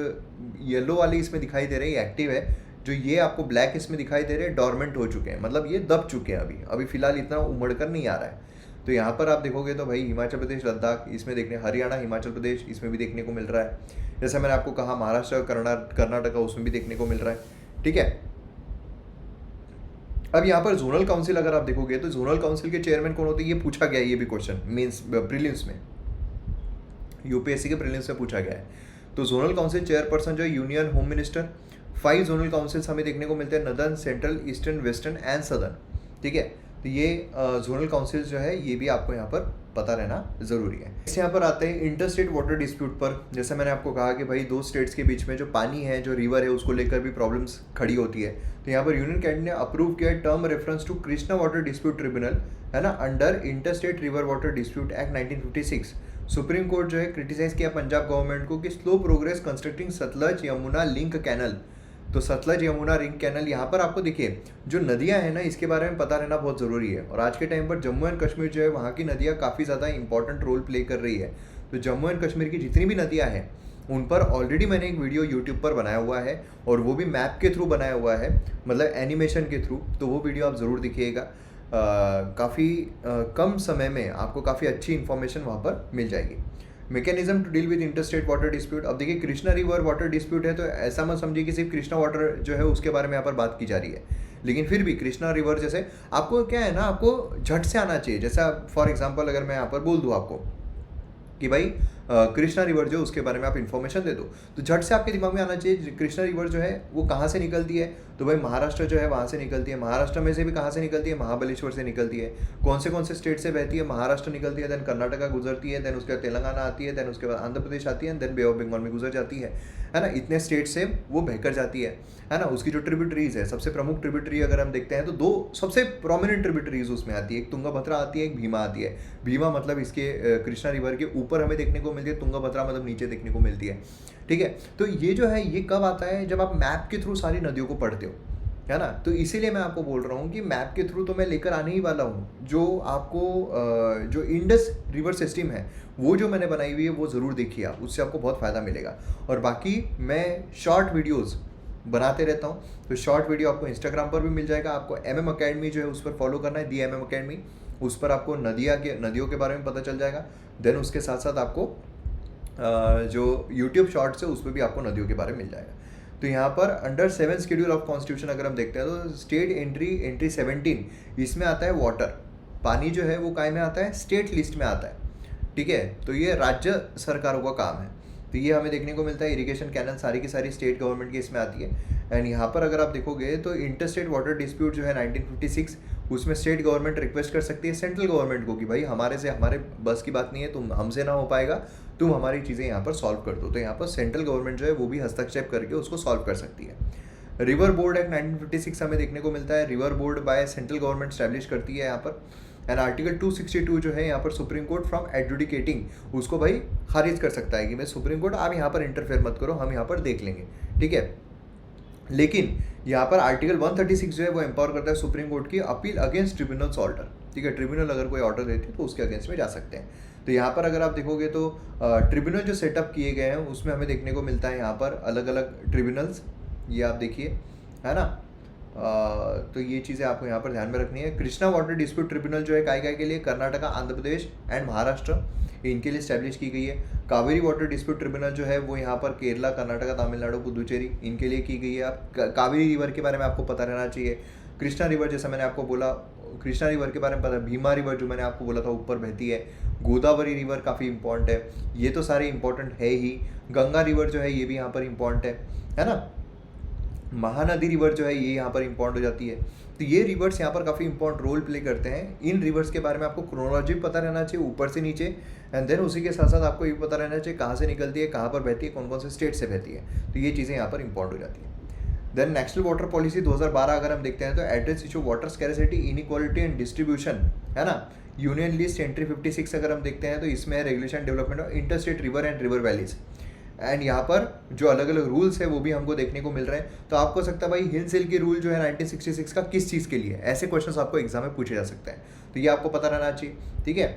येलो वाली इसमें दिखाई दे रही है एक्टिव है, जो ये आपको ब्लैक इसमें दिखाई दे रहे हैं डॉर्मेंट हो चुके हैं, मतलब ये दब चुके हैं अभी फिलहाल इतना उमड़ कर नहीं आ रहा है। तो यहाँ पर आप देखोगे तो भाई हिमाचल प्रदेश, लद्दाख इसमें देखने, हरियाणा, हिमाचल प्रदेश इसमें भी देखने को मिल रहा है। जैसे मैंने आपको कहा महाराष्ट्र, कर्नाटका उसमें भी देखने को मिल रहा है। ठीक है, अब यहाँ पर जोनल काउंसिल अगर आप देखोगे तो जोनल काउंसिल के चेयरमैन कौन होते हैं, ये पूछा गया है, ये भी क्वेश्चन मीन्स प्रीलिम्स में, यूपीएससी के प्रीलिम्स में पूछा गया है। तो जोनल काउंसिल चेयरपर्सन जो है union home minister. 5 zonal councils हमें देखने को मिलते हैं, northern, central, eastern, western and southern. ठीक है, तो ये जोनल काउंसिल जो है ये भी आपको यहाँ पर पता रहना जरूरी है। इस यहाँ पर आते हैं इंटरस्टेट वाटर डिस्प्यूट पर। जैसे मैंने आपको कहा कि भाई 2 स्टेट्स के बीच में जो पानी है, जो रिवर है, उसको लेकर भी प्रॉब्लम्स खड़ी होती है। तो यहाँ पर यूनियन कैबिनेट ने अप्रूव किया term reference to Krishna water dispute tribunal, है ना, under interstate river water dispute act 1956। Supreme court जो है क्रिटिसाइज किया पंजाब गवर्नमेंट को कि slow progress constructing Sutlej Yamuna link canal. तो सतलज यमुना रिंग कैनल, यहाँ पर आपको देखिए जो नदियाँ हैं ना, इसके बारे में पता रहना बहुत ज़रूरी है। और आज के टाइम पर जम्मू एंड कश्मीर जो है, वहाँ की नदियाँ काफ़ी ज़्यादा इंपॉर्टेंट रोल प्ले कर रही है। तो जम्मू एंड कश्मीर की जितनी भी नदियाँ हैं उन पर ऑलरेडी मैंने एक वीडियो यूट्यूब पर बनाया हुआ है, और वो भी मैप के थ्रू बनाया हुआ है, मतलब एनिमेशन के थ्रू। तो वो वीडियो आप ज़रूर देखिएगा, काफ़ी कम समय में आपको काफ़ी अच्छी इन्फॉर्मेशन वहाँ पर मिल जाएगी। Mechanism to deal with interstate water dispute. अब देखिए कृष्णा रिवर वाटर डिस्प्यूट है, तो ऐसा मत समझिए कि सिर्फ कृष्णा वाटर जो है उसके बारे में यहाँ पर बात की जा रही है, लेकिन फिर भी कृष्णा रिवर जैसे आपको क्या है ना, आपको झट से आना चाहिए। जैसा फॉर एग्जांपल अगर मैं यहाँ पर बोल दूँ आपको कि भाई कृष्णा रिवर जो उसके बारे में आप इन्फॉर्मेशन दे दो, तो झट से आपके दिमाग में आना चाहिए कृष्णा रिवर जो है वो कहाँ से निकलती है। तो भाई महाराष्ट्र जो है वहाँ से निकलती है, महाराष्ट्र में से भी कहाँ से निकलती है, महाबलेश्वर से निकलती है। कौन से स्टेट से बहती है, महाराष्ट्र निकलती है, देन कर्नाटका गुजरती है, देन उसके बाद तेलंगाना आती है, देन उसके बाद आंध्र प्रदेश आती है, देन बे ऑफ बंगाल में गुजर जाती है ना। इतने स्टेट से वो बहकर जाती है ना। उसकी जो ट्रिब्यूटरीज है, सबसे प्रमुख ट्रिब्यूटरी अगर हम देखते हैं तो 2 सबसे प्रोमिनेंट ट्रिब्यूटरीज उसमें आती है, एक तुंगभद्रा आती है, एक भीमा आती है। भीमा मतलब इसके कृष्णा रिवर के ऊपर हमें देखने को मिलती है, तुंगभद्रा मतलब नीचे देखने को मिलती है। ठीक है, तो ये जो है ये कब आता है, जब आप मैप के थ्रू सारी नदियों को पढ़ते हो, है ना। तो इसीलिए मैं आपको बोल रहा हूँ कि मैप के थ्रू तो मैं लेकर आने ही वाला हूँ। जो आपको जो इंडस रिवर सिस्टम है वो जो मैंने बनाई हुई है वो ज़रूर देखिए आप, उससे आपको बहुत फ़ायदा मिलेगा। और बाकी मैं शॉर्ट वीडियोज़ बनाते रहता हूँ, तो शॉर्ट वीडियो आपको इंस्टाग्राम पर भी मिल जाएगा। आपको MM अकेडमी जो है उस पर फॉलो करना है, MM अकेडमी, उस पर आपको नदियों के बारे में पता चल जाएगा। देन उसके साथ साथ आपको जो यूट्यूब शॉर्ट्स है उस पर भी आपको नदियों के बारे में मिल जाएगा। तो यहाँ पर अंडर 7 शेड्यूल ऑफ कॉन्स्टिट्यूशन अगर हम देखते हैं तो स्टेट एंट्री 17 इसमें आता है वाटर, पानी जो है वो काय में आता है, स्टेट लिस्ट में आता है। ठीक है, तो ये राज्य सरकारों का काम है। तो ये हमें देखने को मिलता है, इरिगेशन कैनल सारी की सारी स्टेट गवर्नमेंट की इसमें आती है। एंड यहाँ पर अगर आप देखोगे तो इंटरस्टेट वाटर डिस्प्यूट जो है 1956, उसमें स्टेट गवर्नमेंट रिक्वेस्ट कर सकती है सेंट्रल गवर्नमेंट को कि भाई हमारे बस की बात नहीं है, तुम हमसे ना हो पाएगा, तुम हमारी चीज़ें यहाँ पर सॉल्व कर दो। तो यहाँ पर सेंट्रल गवर्नमेंट जो है वो भी हस्तक्षेप करके उसको सॉल्व कर सकती है। रिवर बोर्ड एक्ट 1956 हमें देखने को मिलता है, river board by central government establish करती है यहाँ पर। एंड आर्टिकल 262 जो है यहाँ पर सुप्रीम कोर्ट फ्रॉम एडजुडिकेटिंग उसको भाई खारिज कर सकता है कि मैं सुप्रीम कोर्ट आप यहाँ पर इंटरफेयर मत करो, हम यहाँ पर देख लेंगे। ठीक है, लेकिन यहाँ पर आर्टिकल 136 जो है वो एम्पावर करता है सुप्रीम कोर्ट की अपील अगेंस्ट ट्रिब्यूनल्स ऑर्डर। ठीक है, ट्रिब्यूनल अगर कोई ऑर्डर देते हैं तो उसके अगेंस्ट में जा सकते हैं। तो यहाँ पर अगर आप देखोगे तो ट्रिब्यूनल जो सेटअप किए गए हैं उसमें हमें देखने को मिलता है यहाँ पर अलग अलग ट्रिब्यूनल्स, ये आप देखिए, है ना। तो ये चीज़ें आपको यहाँ पर ध्यान में रखनी है। कृष्णा वाटर डिस्प्यूट ट्रिब्यूनल जो है काय के लिए, कर्नाटका, आंध्र प्रदेश एंड महाराष्ट्र, इनके लिए स्टैब्लिश की गई है। कावेरी वाटर डिस्प्यूट ट्रिब्यूनल जो है वो यहाँ पर केरला, कर्नाटका, तमिलनाडु, पुदुचेरी, इनके लिए की गई है। आप कावेरी रिवर के बारे में आपको पता रहना चाहिए। कृष्णा रिवर जैसा मैंने आपको बोला कृष्णा रिवर के बारे में पता है, भीमा रिवर जो मैंने आपको बोला था ऊपर बहती है, गोदावरी रिवर काफ़ी इंपॉर्टेंट है, ये तो सारे इंपॉर्टेंट है ही। गंगा रिवर जो है ये भी यहाँ पर इंपॉर्टेंट है ना। महानदी रिवर जो है ये यहाँ पर इंपॉर्टेंट हो जाती है। तो ये रिवर्स यहाँ पर काफ़ी इंपॉर्टेंट रोल प्ले करते हैं। इन रिवर्स के बारे में आपको क्रोनोलॉजी पता रहना चाहिए ऊपर से नीचे, एंड देन उसी के साथ साथ आपको ये पता रहना चाहिए कहाँ से निकलती है, कहाँ पर बहती है, कौन कौन से स्टेट से बहती है। तो ये चीज़ें यहाँ पर इंपॉर्टेंट हो जाती है। देन नेशनल वाटर पॉलिसी 2012 अगर हम देखते हैं तो address issue water scarcity, inequality and distribution, है ना। यूनियन लिस्ट एंट्री 56 अगर हम देखते हैं तो इसमें है regulation development of interstate river and river valleys, and यहाँ पर जो अलग अलग रूल्स है वो भी हमको देखने को मिल रहे हैं। तो आपको सकता है भाई हिल्स हिल की रूल जो है 1966 का किस चीज़ के लिए, ऐसे क्वेश्चंस आपको एग्जाम में पूछे जा सकते हैं। तो ये आपको पता रहना चाहिए, ठीक है।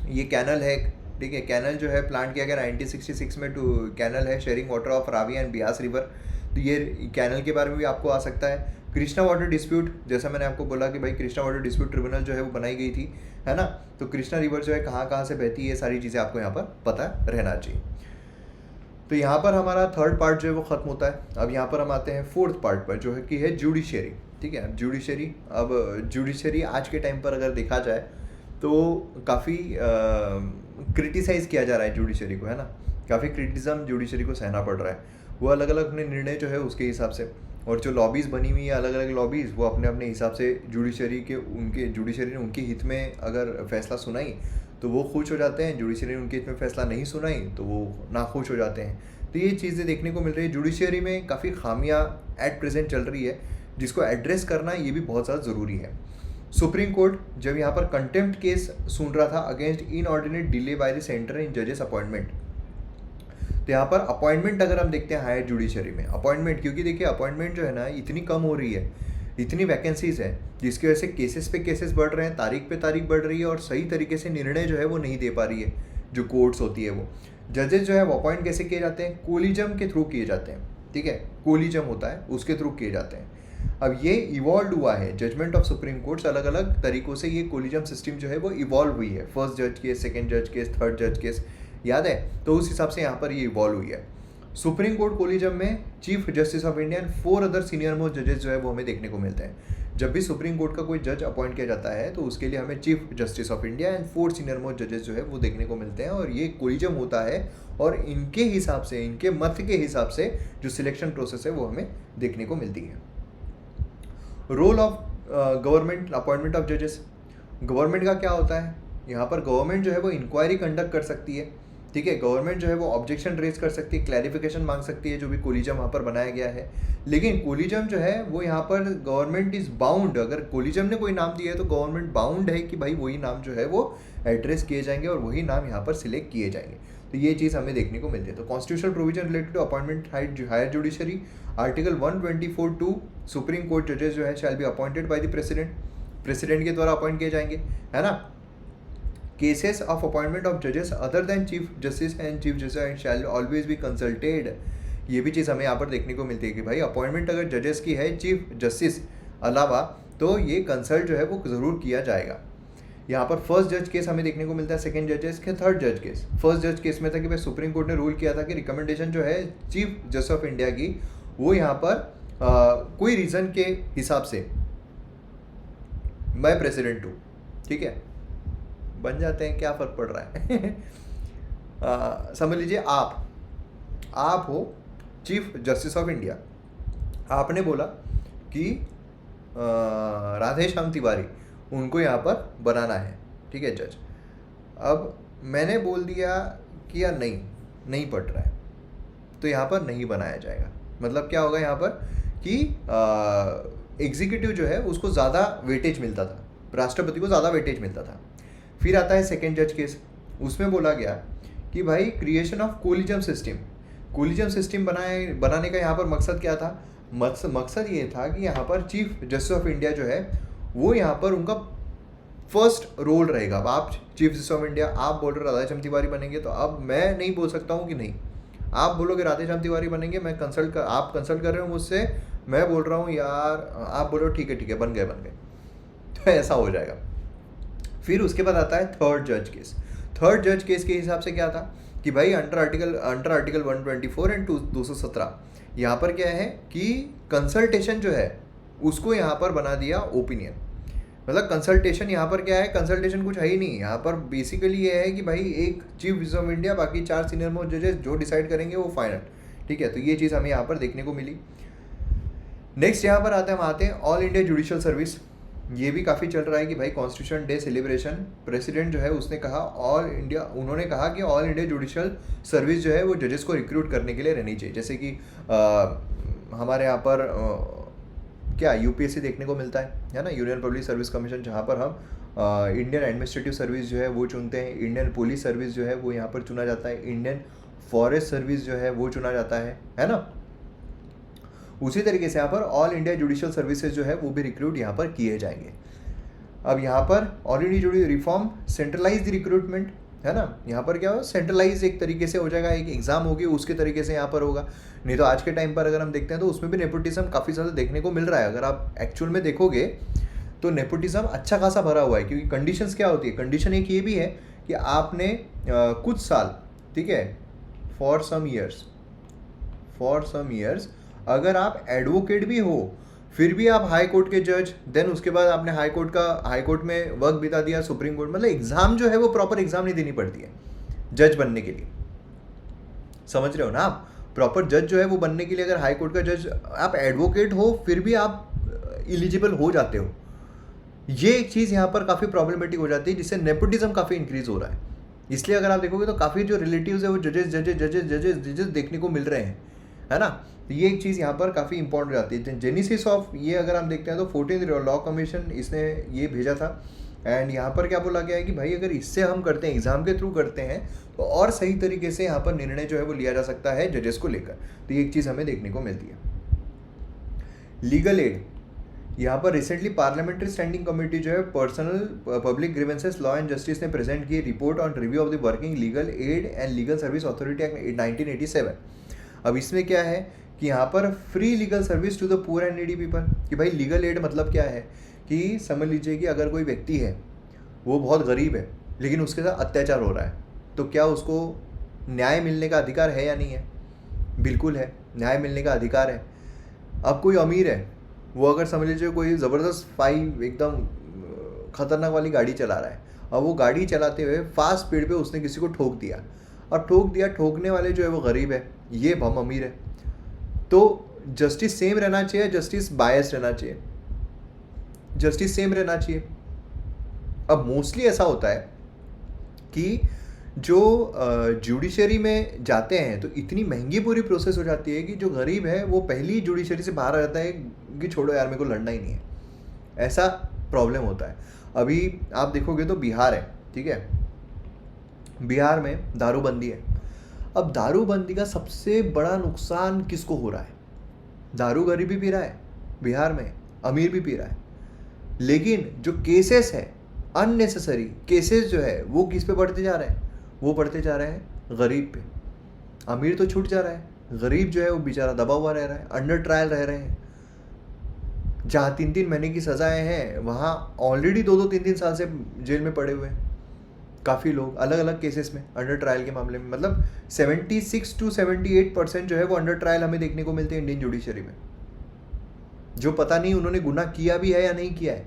ये कैनल है, ठीक है, कैनल जो है प्लांट किया गया 1966 में, टू कैनल है sharing water of Ravi and Beas river. तो ये कैनल के बारे में भी आपको आ सकता है। कृष्णा वाटर डिस्प्यूट, जैसा मैंने आपको बोला कि भाई कृष्णा वाटर डिस्प्यूट ट्रिब्यूनल जो है वो बनाई गई थी, है ना। तो कृष्णा रिवर जो है कहाँ कहाँ से बहती है, सारी चीज़ें आपको यहाँ पर पता रहना चाहिए। तो यहाँ पर हमारा थर्ड पार्ट जो है वो खत्म होता है। अब यहाँ पर हम आते हैं फोर्थ पार्ट पर जो है कि है जुडिशरी, ठीक है। जुडिशरी, अब जुडिशरी आज के टाइम पर अगर देखा जाए तो काफ़ी क्रिटिसाइज़ किया जा रहा है जुडिशरी को, है ना। काफ़ी क्रिटिसिज्म जुडिशरी को सहना पड़ रहा है। वो अलग अलग अपने निर्णय जो है उसके हिसाब से, और जो लॉबीज़ बनी हुई है अलग अलग लॉबीज़, वो अपने अपने हिसाब से जुडिशरी ने उनके हित में अगर फैसला सुनाई तो वो खुश हो जाते हैं, जुडिशरी ने उनके हित में फैसला नहीं सुनाई तो वो नाखुश हो जाते हैं। तो ये चीज़ें देखने को मिल रही है। जुडिशरी में काफ़ी खामियां एट प्रेजेंट चल रही है, जिसको एड्रेस करना ये भी बहुत ज़्यादा ज़रूरी है। सुप्रीम कोर्ट जब यहाँ पर कंटेम्प्ट केस सुन रहा था against inordinate delay by the centre in जजेस अपॉइंटमेंट, तो यहाँ पर अपॉइंटमेंट अगर हम देखते हैं हायर जुडिशरी में अपॉइंटमेंट, क्योंकि देखिए अपॉइंटमेंट जो है ना इतनी कम हो रही है, इतनी वैकेंसीज है, जिसकी वजह से केसेस पे केसेस बढ़ रहे हैं, तारीख पे तारीख बढ़ रही है, और सही तरीके से निर्णय जो है वो नहीं दे पा रही है जो कोर्ट्स होती है वो। जजेस जो है वो अपॉइंट कैसे किए जाते हैं, कोलिजम के थ्रू किए जाते हैं, ठीक है, कोलिजम होता है उसके थ्रू किए जाते हैं। अब ये इवॉल्व हुआ है, जजमेंट ऑफ सुप्रीम कोर्ट्स अलग अलग तरीकों से ये कोलिजम सिस्टम जो है वो इवॉल्व हुई है। फर्स्ट जज केस, सेकेंड जज केस, थर्ड जज केस, याद है। तो उस हिसाब से यहाँ पर ये इवॉल्व हुई है। सुप्रीम कोर्ट कोलिजम में chief justice of India and 4 other senior most जजेस जो है वो हमें देखने को मिलते हैं। जब भी सुप्रीम कोर्ट का कोई जज अपॉइंट किया जाता है तो उसके लिए हमें chief justice of India and 4 senior most जजेस जो है वो देखने को मिलते हैं, और ये कोलिजम होता है, और इनके हिसाब से, इनके मत के हिसाब से जो सिलेक्शन प्रोसेस है वो हमें देखने को मिलती है। Role of government appointment of जजेस, गवर्नमेंट का क्या होता है यहाँ पर, गवर्नमेंट जो है वो इंक्वायरी कंडक्ट कर सकती है, ठीक है। गवर्नमेंट जो है वो ऑब्जेक्शन रेज कर सकती है, क्लैरिफिकेशन मांग सकती है, जो भी कोलिजम वहाँ पर बनाया गया है। लेकिन कोलिजम जो है वो यहाँ पर गवर्नमेंट इज़ बाउंड, अगर कोलिजम ने कोई नाम दिया है तो गवर्नमेंट बाउंड है कि भाई वही नाम जो है वो एड्रेस किए जाएंगे और वही नाम यहाँ पर सिलेक्ट किए जाएंगे। तो ये चीज़ हमें देखने को मिलती है। तो constitutional provision related to appointment higher judiciary, article 124(2) supreme court जजेस जो है shall be appointed by the president, president के द्वारा अपॉइंट किए जाएंगे, है ना। केसेस ऑफ अपॉइंटमेंट ऑफ जजेस other than chief justice and chief justice shall always be consulted, ये भी चीज़ हमें यहाँ पर देखने को मिलती है कि भाई अपॉइंटमेंट अगर जजेस की है चीफ जस्टिस अलावा तो ये कंसल्ट जो है वो ज़रूर किया जाएगा। यहाँ पर फर्स्ट जज केस हमें देखने को मिलता है, सेकंड जज केस के, थर्ड जज केस। फर्स्ट जज केस में था कि भाई सुप्रीम कोर्ट ने रूल किया था कि रिकमेंडेशन जो है चीफ जस्टिस ऑफ इंडिया की वो यहाँ पर कोई रीज़न के हिसाब से मैं प्रेसिडेंट हूँ, ठीक है, बन जाते हैं, क्या फ़र्क पड़ रहा है। समझ लीजिए आप हो चीफ जस्टिस ऑफ इंडिया, आपने बोला कि राधेश्याम तिवारी उनको यहाँ पर बनाना है, ठीक है जज। अब मैंने बोल दिया कि यार नहीं पड़ रहा है, तो यहाँ पर नहीं बनाया जाएगा। मतलब क्या होगा यहाँ पर कि एग्जीक्यूटिव जो है उसको ज़्यादा वेटेज मिलता था, राष्ट्रपति को ज़्यादा वेटेज मिलता था। फिर आता है सेकेंड जज केस, उसमें बोला गया कि भाई क्रिएशन ऑफ कोलिजम सिस्टम बनाने का यहाँ पर मकसद क्या था, मकसद ये था कि यहाँ पर चीफ जस्टिस ऑफ इंडिया जो है वो यहाँ पर उनका फर्स्ट रोल रहेगा। अब आप चीफ जस्टिस ऑफ इंडिया, आप बोल रहे राधेश्याम तिवारी बनेंगे, तो अब मैं नहीं बोल सकता हूँ कि नहीं, आप बोलोगे राधेश्याम तिवारी बनेंगे, आप कंसल्ट कर रहे हो मुझसे, मैं बोल रहा हूँ यार, आप बोलो ठीक है बन गए, तो ऐसा हो जाएगा। फिर उसके बाद आता है थर्ड जज केस के हिसाब से क्या था कि भाई अंडर आर्टिकल 124 एंड 217 यहाँ पर क्या है कि कंसल्टेशन जो है उसको यहाँ पर बना दिया ओपिनियन। मतलब कंसल्टेशन यहाँ पर क्या है, कंसल्टेशन कुछ है ही नहीं यहाँ पर। बेसिकली ये है कि भाई एक चीफ जस्टिस ऑफ इंडिया, बाकी 4 सीनियर मोस्ट जजेस जो डिसाइड करेंगे वो फाइनल, ठीक है। तो ये चीज़ हमें यहाँ पर देखने को मिली। नेक्स्ट यहाँ पर आते हैं ऑल इंडिया जुडिशियल सर्विस। ये भी काफ़ी चल रहा है कि भाई कॉन्स्टिट्यूशन डे सेलिब्रेशन, प्रेसिडेंट जो है उसने कहा उन्होंने कहा कि ऑल इंडिया जुडिशियल सर्विस जो है वो जजेस को रिक्रूट करने के लिए रहनी चाहिए। जैसे कि हमारे यहाँ पर क्या यूपीएससी देखने को मिलता है ना, यूनियन पब्लिक सर्विस कमीशन, जहाँ पर हम इंडियन एडमिनिस्ट्रेटिव सर्विस जो है वो चुनते हैं, इंडियन पुलिस सर्विस जो है वो यहाँ पर चुना जाता है, इंडियन फॉरेस्ट सर्विस जो है वो चुना जाता है ना। उसी तरीके से यहाँ पर ऑल इंडिया जुडिशियल सर्विसेज जो है वो भी रिक्रूट यहाँ पर किए जाएंगे। अब यहाँ पर all India judicial reform centralise recruitment, है ना। यहाँ पर क्या हो, सेंट्रलाइज एक तरीके से हो जाएगा, एक एग्जाम होगी उसके तरीके से यहाँ पर होगा। नहीं तो आज के टाइम पर अगर हम देखते हैं तो उसमें भी नेपोटिज्म काफ़ी ज़्यादा देखने को मिल रहा है। अगर आप एक्चुअल में देखोगे तो नेपोटिज्म अच्छा खासा भरा हुआ है, क्योंकि कंडीशंस क्या होती है, कंडीशन एक ये भी है कि आपने कुछ साल, ठीक है, फॉर सम ईयर्स अगर आप एडवोकेट भी हो, फिर भी आप हाई कोर्ट के जज, देन उसके बाद आपने हाई कोर्ट में वर्क बिता दिया, सुप्रीम कोर्ट, मतलब एग्जाम जो है वो प्रॉपर एग्जाम नहीं देनी पड़ती है जज बनने के लिए, समझ रहे हो ना आप। प्रॉपर जज जो है वो बनने के लिए अगर हाई कोर्ट का जज आप एडवोकेट हो फिर भी आप इलिजिबल हो जाते हो। ये एक चीज़ यहाँ पर काफ़ी प्रॉब्लमेटिक हो जाती है, जिससे नेपोटिज्म काफ़ी इंक्रीज हो रहा है। इसलिए अगर आप देखोगे तो काफ़ी जो रिलेटिव्स है वो जजेस देखने को मिल रहे हैं, है ना। तो ये एक चीज़ यहाँ पर काफ़ी इंपॉर्टेंट हो जाती है। जेनेसिस ऑफ ये अगर हम देखते हैं तो 14th लॉ कमीशन इसने ये भेजा था, एंड यहाँ पर क्या बोला गया है कि भाई अगर इससे हम करते हैं, एग्जाम के थ्रू करते हैं, तो और सही तरीके से यहाँ पर निर्णय जो है वो लिया जा सकता है जजेस को लेकर। तो ये एक चीज़ हमें देखने को मिलती है। लीगल एड, यहाँ पर रिसेंटली पार्लियामेंट्री स्टैंडिंग कमेटी जो है personal public grievances law and justice ने प्रेजेंट की report on review of the working legal aid and legal service authority act 1987। अब इसमें क्या है कि यहाँ पर free legal service to the poor and needy people, कि भाई लीगल एड मतलब क्या है कि समझ लीजिए कि अगर कोई व्यक्ति है वो बहुत गरीब है लेकिन उसके साथ अत्याचार हो रहा है, तो क्या उसको न्याय मिलने का अधिकार है या नहीं है? बिल्कुल है, न्याय मिलने का अधिकार है। अब कोई अमीर है, वो अगर समझ लीजिए कोई ज़बरदस्त एकदम खतरनाक वाली गाड़ी चला रहा है, अब वो गाड़ी चलाते हुए फास्ट स्पीड पे उसने किसी को ठोक दिया, और ठोकने वाले जो है वो गरीब है, ये हम अमीर है, तो जस्टिस सेम रहना चाहिए, जस्टिस बायस रहना चाहिए, जस्टिस सेम रहना चाहिए। अब मोस्टली ऐसा होता है कि जो जुडिशरी में जाते हैं तो इतनी महंगी पूरी प्रोसेस हो जाती है कि जो गरीब है वो पहली जुडिशरी से बाहर आ जाता है कि छोड़ो यार, मेरे को लड़ना ही नहीं है, ऐसा प्रॉब्लम होता है। अभी आप देखोगे तो बिहार है, ठीक है, बिहार में दारूबंदी है। अब दारूबंदी का सबसे बड़ा नुकसान किसको हो रहा है? दारू गरीब भी पी रहा है बिहार में, अमीर भी पी रहा है, लेकिन जो केसेस है, अननेसेसरी केसेस जो है वो किस पे बढ़ते जा रहे हैं? वो बढ़ते जा रहे हैं गरीब पे। अमीर तो छूट जा रहा है, गरीब जो है वो बेचारा दबा हुआ रह रहा है, अंडर ट्रायल रह रहे हैं। जहाँ 3-3 महीने की सजाएं हैं, वहाँ ऑलरेडी 2-2, 3-3 साल से जेल में पड़े हुए हैं काफ़ी लोग, अलग अलग केसेस में अंडर ट्रायल के मामले में। मतलब 76 to 78% जो है वो अंडर ट्रायल हमें देखने को मिलते हैं इंडियन जुडिशरी में, जो पता नहीं उन्होंने गुनाह किया भी है या नहीं किया है,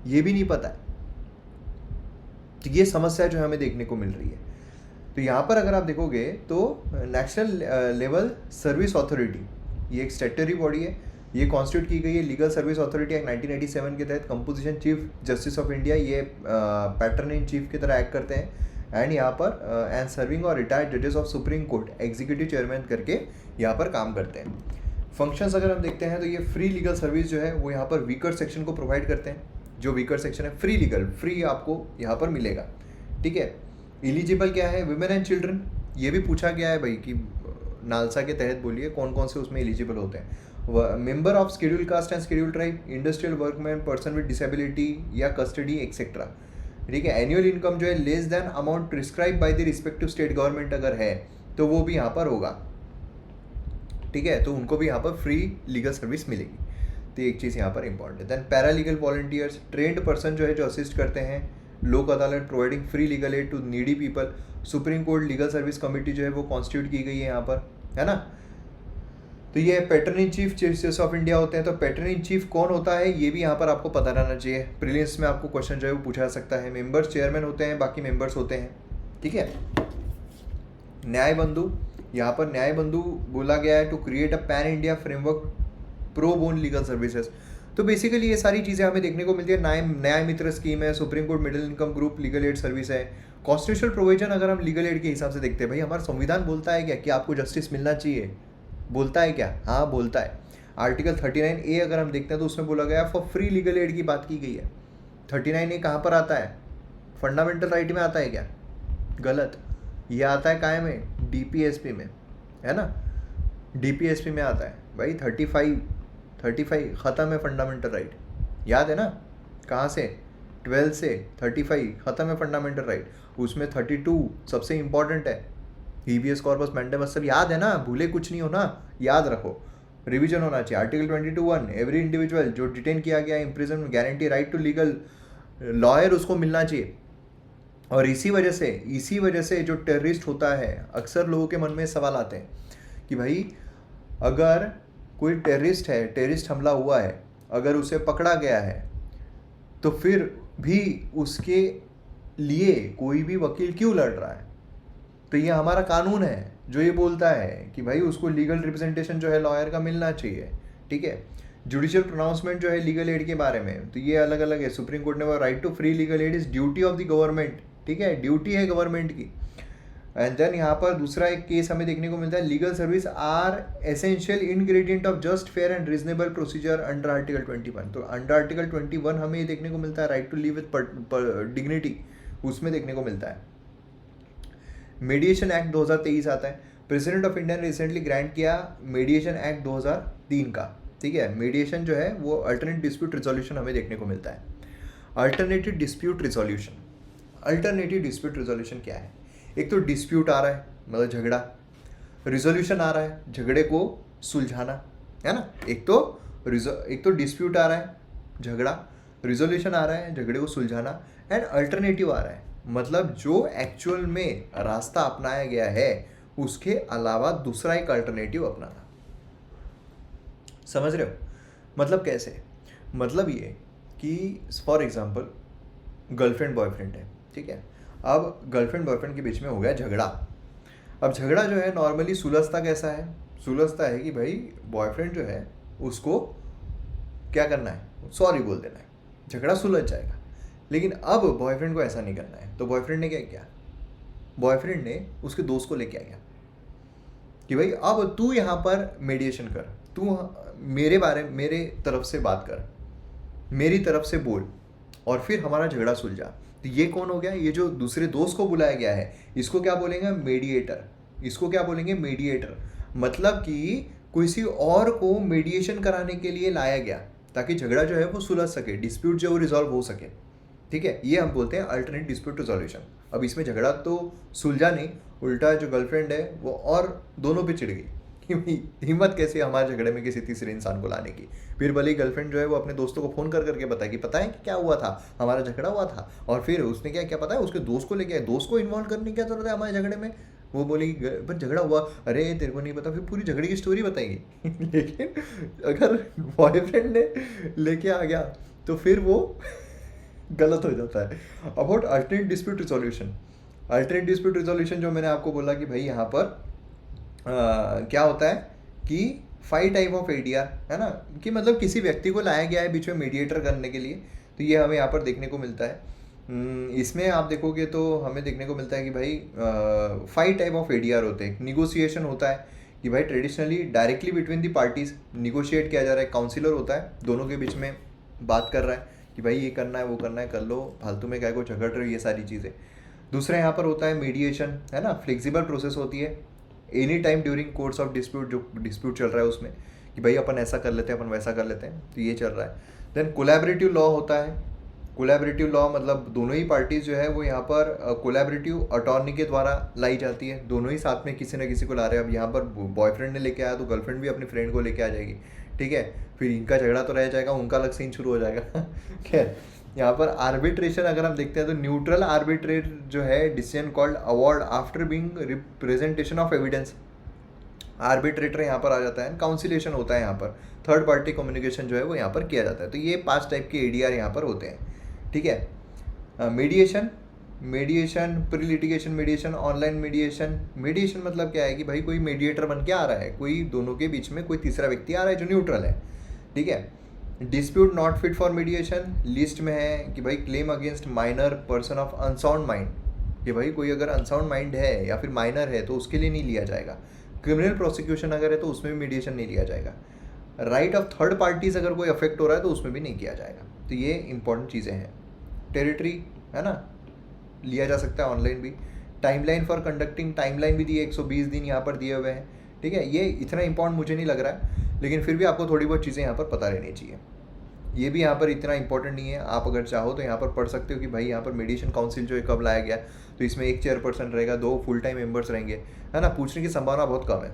ये भी नहीं पता है। तो ये समस्या जो हमें देखने को मिल रही है। तो यहाँ पर अगर आप देखोगे तो नेशनल लेवल सर्विस अथॉरिटी, ये एक स्टैट्यूटरी बॉडी है, ये कॉन्स्टिट्यूट की गई है लीगल सर्विस अथॉरिटी एक्ट 1987 के तहत। Composition chief justice of India, ये पैटर्न इन चीफ की तरह एक्ट करते हैं, एंड यहाँ पर एंड सर्विंग और रिटायर्ड जजेस of supreme court executive chairman करके यहाँ पर काम करते हैं। फंक्शंस अगर हम देखते हैं तो ये फ्री लीगल सर्विस जो है वो यहाँ पर वीकर सेक्शन को प्रोवाइड करते हैं। जो वीकर सेक्शन है फ्री आपको यहाँ पर मिलेगा, ठीक है। एलिजिबल क्या है? वुमेन एंड चिल्ड्रन, ये भी पूछा गया है भाई कि नालसा के तहत बोलिए कौन कौन से उसमें एलिजिबल होते हैं। Member of schedule caste and schedule tribe, industrial workman, person with disability या कस्टडी एक्सेट्रा, ठीक है। एनुअल इनकम जो है less than amount prescribe by the respective state government अगर है तो वो भी यहाँ पर होगा, ठीक है। तो उनको भी यहाँ पर फ्री लीगल सर्विस मिलेगी। तो एक चीज़ यहाँ पर इंपॉर्टेंट है। Then paralegal volunteers, trained person जो है जो असिस्ट करते हैं, Lok Adalat providing free legal aid to needy people, supreme court legal service committee जो है वो कॉन्स्टिट्यूट की गई है यहाँ पर, है ना। तो ये pattern in chief justice of India होते हैं। तो पैटर्न इन चीफ कौन होता है ये भी यहाँ पर आपको पता रहना चाहिए। प्रीलिम्स में आपको क्वेश्चन जो है वो पूछा जा सकता है। मेंबर्स चेयरमैन होते हैं, बाकी मेंबर्स होते हैं, ठीक है। न्याय बंधु, यहाँ पर न्याय बंधु बोला गया है to create a pan India framework pro bono legal services. तो बेसिकली ये सारी चीज़ें हमें देखने को मिलती है। न्याय मित्र स्कीम है, supreme court middle income group legal aid service है। कॉन्स्टिट्यूशनल प्रोविजन अगर हम लीगल एड के हिसाब से देखते हैं, भाई हमारा संविधान बोलता है क्या कि आपको जस्टिस मिलना चाहिए, बोलता है क्या? हाँ बोलता है। आर्टिकल 39A अगर हम देखते हैं तो उसमें बोला गया फॉर फ्री लीगल एड की बात की गई है। 39A कहाँ पर आता है? फंडामेंटल राइट में आता है क्या? गलत। ये आता है काय में? DPSP में, है ना, DPSP में आता है भाई। 35 ख़त्म है फंडामेंटल राइट, याद है ना? कहाँ से? 12 से 35 ख़त्म है फंडामेंटल राइट। उसमें 32 सबसे इम्पॉर्टेंट है, हीबियस कॉर्पस मैंडेमस, सब याद है ना, भूले कुछ नहीं हो ना, याद रखो, रिवीजन होना चाहिए। आर्टिकल 22(1) एवरी इंडिविजुअल जो डिटेन किया गया imprison guarantee right to legal lawyer, उसको मिलना चाहिए। और इसी वजह से जो टेररिस्ट होता है, अक्सर लोगों के मन में सवाल आते हैं कि भाई अगर कोई टेररिस्ट है, टेररिस्ट हमला हुआ है, अगर उसे पकड़ा गया है तो फिर भी उसके लिए कोई भी वकील क्यों लड़ रहा है? तो ये हमारा कानून है जो ये बोलता है कि भाई उसको लीगल रिप्रेजेंटेशन जो है लॉयर का मिलना चाहिए, ठीक है। जुडिशियल प्रोनाउंसमेंट जो है लीगल एड के बारे में, तो ये अलग अलग है। सुप्रीम कोर्ट ने वो right to free legal aid is duty of the government, ठीक है, ड्यूटी है गवर्नमेंट की। एंड देन यहाँ पर दूसरा एक केस हमें देखने को मिलता है, legal service are essential ingredient of just fair and reasonable procedure under article 21। तो अंडर आर्टिकल 21 हमें ये देखने को मिलता है, right to live with dignity, उसमें देखने को मिलता है। मीडिएशन एक्ट 2023 आता है। प्रेसिडेंट ऑफ इंडिया ने रिसेंटली ग्रांट किया मीडिएशन एक्ट 2003 का, ठीक है। मीडिएशन जो है वो अल्टरनेट डिस्प्यूट रिजोल्यूशन हमें देखने को मिलता है। Alternative dispute resolution, alternative dispute resolution क्या है? एक तो डिस्प्यूट आ रहा है मतलब झगड़ा, रिजोल्यूशन आ रहा है झगड़े को सुलझाना, है ना। एक तो डिस्प्यूट आ रहा है झगड़ा, रिजोल्यूशन आ रहा है झगड़े को सुलझाना, एंड अल्टरनेटिव आ रहा है मतलब जो एक्चुअल में रास्ता अपनाया गया है उसके अलावा दूसरा एक अल्टरनेटिव अपनाना। समझ रहे हो? मतलब कैसे? मतलब ये कि फॉर एग्जांपल गर्लफ्रेंड बॉयफ्रेंड है, ठीक है। अब गर्लफ्रेंड बॉयफ्रेंड के बीच में हो गया झगड़ा। अब झगड़ा जो है नॉर्मली सुलझता कैसा है? सुलझता है कि भाई बॉयफ्रेंड जो है उसको क्या करना है, सॉरी बोल देना है, झगड़ा सुलझ जाएगा। लेकिन अब बॉयफ्रेंड को ऐसा नहीं करना है, तो बॉयफ्रेंड ने क्या किया? बॉयफ्रेंड ने उसके दोस्त को लेके आ गया कि भाई अब तू यहाँ पर मीडिएशन कर, तू मेरे तरफ से बात कर, मेरी तरफ से बोल, और फिर हमारा झगड़ा सुलझा। तो ये कौन हो गया? ये जो दूसरे दोस्त को बुलाया गया है इसको क्या बोलेंगे? मीडिएटर। इसको क्या बोलेंगे? मीडिएटर। मतलब कि किसी और को मीडिएशन कराने के लिए लाया गया ताकि झगड़ा जो है वो सुलझ सके, डिस्प्यूट जो है वो रिजॉल्व हो सके, ठीक है। ये हम बोलते हैं अल्टरनेट डिस्प्यूट रिजोल्यूशन। अब इसमें झगड़ा तो सुलझा नहीं, उल्टा जो गर्लफ्रेंड है वो और दोनों पे चिढ़ गई कि हिम्मत कैसे हमारे झगड़े में किसी तीसरे इंसान को लाने की। फिर भले ही गर्लफ्रेंड जो है वो अपने दोस्तों को फ़ोन कर करके बताए कि पता है कि क्या हुआ था, हमारा झगड़ा हुआ था, और फिर उसने क्या क्या पता है, उसके दोस्त को लेके आए। दोस्त को इन्वॉल्व करने की क्या जरूरत है हमारे झगड़े में? वो बोली पर झगड़ा हुआ, अरे तेरे को नहीं पता, फिर पूरी झगड़े की स्टोरी बताएंगी लेकिन अगर बॉयफ्रेंड ने लेके आ गया तो फिर वो गलत हो जाता है। About alternate dispute resolution, alternate dispute resolution जो मैंने आपको बोला कि भाई यहाँ पर क्या होता है कि 5 टाइप ऑफ ADR, है ना, कि मतलब किसी व्यक्ति को लाया गया है बीच में मीडिएटर करने के लिए, तो ये हमें यहाँ पर देखने को मिलता है। इसमें आप देखोगे तो हमें देखने को मिलता है कि भाई 5 टाइप ऑफ ADR होते हैं। निगोशिएशन होता है कि भाई traditionally directly between the parties negotiate किया जा रहा है, काउंसिलर होता है, दोनों के बीच में बात कर रहा है कि भाई ये करना है वो करना है, कर लो, फालतू में क्या को झगड़ रहे हो, ये सारी चीज़ें। दूसरा यहाँ पर होता है मीडिएशन, है ना, फ्लेक्सिबल प्रोसेस होती है any time during course of dispute, जो डिस्प्यूट चल रहा है उसमें कि भाई अपन ऐसा कर लेते हैं, अपन वैसा कर लेते हैं, तो ये चल रहा है। देन कोलैबोरेटिव लॉ होता है। कोलैबोरेटिव लॉ मतलब दोनों ही पार्टीज जो है वो यहाँ पर कोलैबोरेटिव अटॉर्नी के द्वारा लाई जाती है, दोनों ही साथ में किसी न किसी को ला रहे हैं। अब यहाँ पर बॉयफ्रेंड ने लेके आया तो गर्लफ्रेंड भी अपनी फ्रेंड को लेके आ जाएगी, ठीक है। फिर इनका झगड़ा तो रह जाएगा, उनका अलग सीन शुरू हो जाएगा खैर यहाँ पर आर्बिट्रेशन अगर हम देखते हैं तो न्यूट्रल आर्बिट्रेट जो है decision called award after being representation of evidence. Arbitrator यहाँ पर आ जाता है, काउंसिलेशन होता है यहाँ पर, थर्ड पार्टी कम्युनिकेशन जो है वो यहाँ पर किया जाता है। तो ये 5 टाइप के ADR यहाँ पर होते हैं, ठीक है। Mediation, pre litigation mediation, online mediation मतलब क्या है कि भाई कोई मीडिएटर बन के आ रहा है, कोई दोनों के बीच में कोई तीसरा व्यक्ति आ रहा है जो न्यूट्रल है, ठीक है। Dispute not fit for mediation list में है कि भाई claim against minor person of unsound mind, कि भाई कोई अगर अनसाउंड माइंड है या फिर माइनर है तो उसके लिए नहीं लिया जाएगा। क्रिमिनल प्रोसिक्यूशन अगर है तो उसमें भी मीडिएशन नहीं लिया जाएगा। राइट ऑफ थर्ड पार्टीज अगर कोई अफेक्ट हो रहा है तो उसमें भी नहीं किया जाएगा। तो ये इंपॉर्टेंट चीज़ें हैं। टेरिटरी है ना, लिया जा सकता है ऑनलाइन भी। टाइमलाइन फॉर कंडक्टिंग, टाइमलाइन भी दी है, 120 दिन यहाँ पर दिए हुए हैं, ठीक है। ये इतना इंपॉर्टेंट मुझे नहीं लग रहा है, लेकिन फिर भी आपको थोड़ी बहुत चीज़ें यहाँ पर पता रहनी चाहिए। ये भी यहाँ पर इतना इंपॉर्टेंट नहीं है, आप अगर चाहो तो यहाँ पर पढ़ सकते हो कि भाई यहाँ पर मीडिएशन काउंसिल जो है कब लाया गया, तो इसमें 1 चेयरपर्सन रहेगा, 2 फुल टाइम मेंबर्स रहेंगे, है ना। पूछने की संभावना बहुत कम है।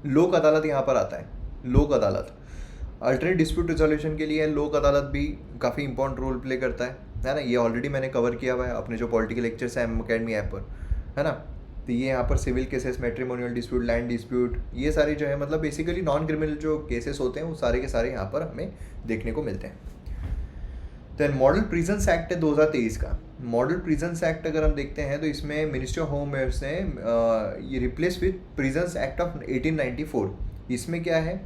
लोक अदालत यहाँ पर आता है, लोक अदालत अल्टरनेट डिस्प्यूट रिजोल्यूशन के लिए लोक अदालत भी काफ़ी इंपॉर्टेंट रोल प्ले करता है ना। ये ऑलरेडी मैंने कवर किया हुआ है अपने जो पॉलिटिकल लेक्चर्स हैं अकेडमी ऐप पर, है ना। तो ये यहाँ पर civil cases, matrimonial dispute, land dispute, ये सारे जो है मतलब बेसिकली नॉन क्रिमिनल जो केसेस होते हैं वो सारे के सारे यहाँ पर हमें देखने को मिलते हैं। देन मॉडल प्रिजन्स एक्ट है 2023 का। मॉडल प्रिजन्स एक्ट अगर हम देखते हैं तो इसमें मिनिस्ट्री ऑफ होम अफेयर्स ने ये replace with prisons act of 1894। इसमें क्या है,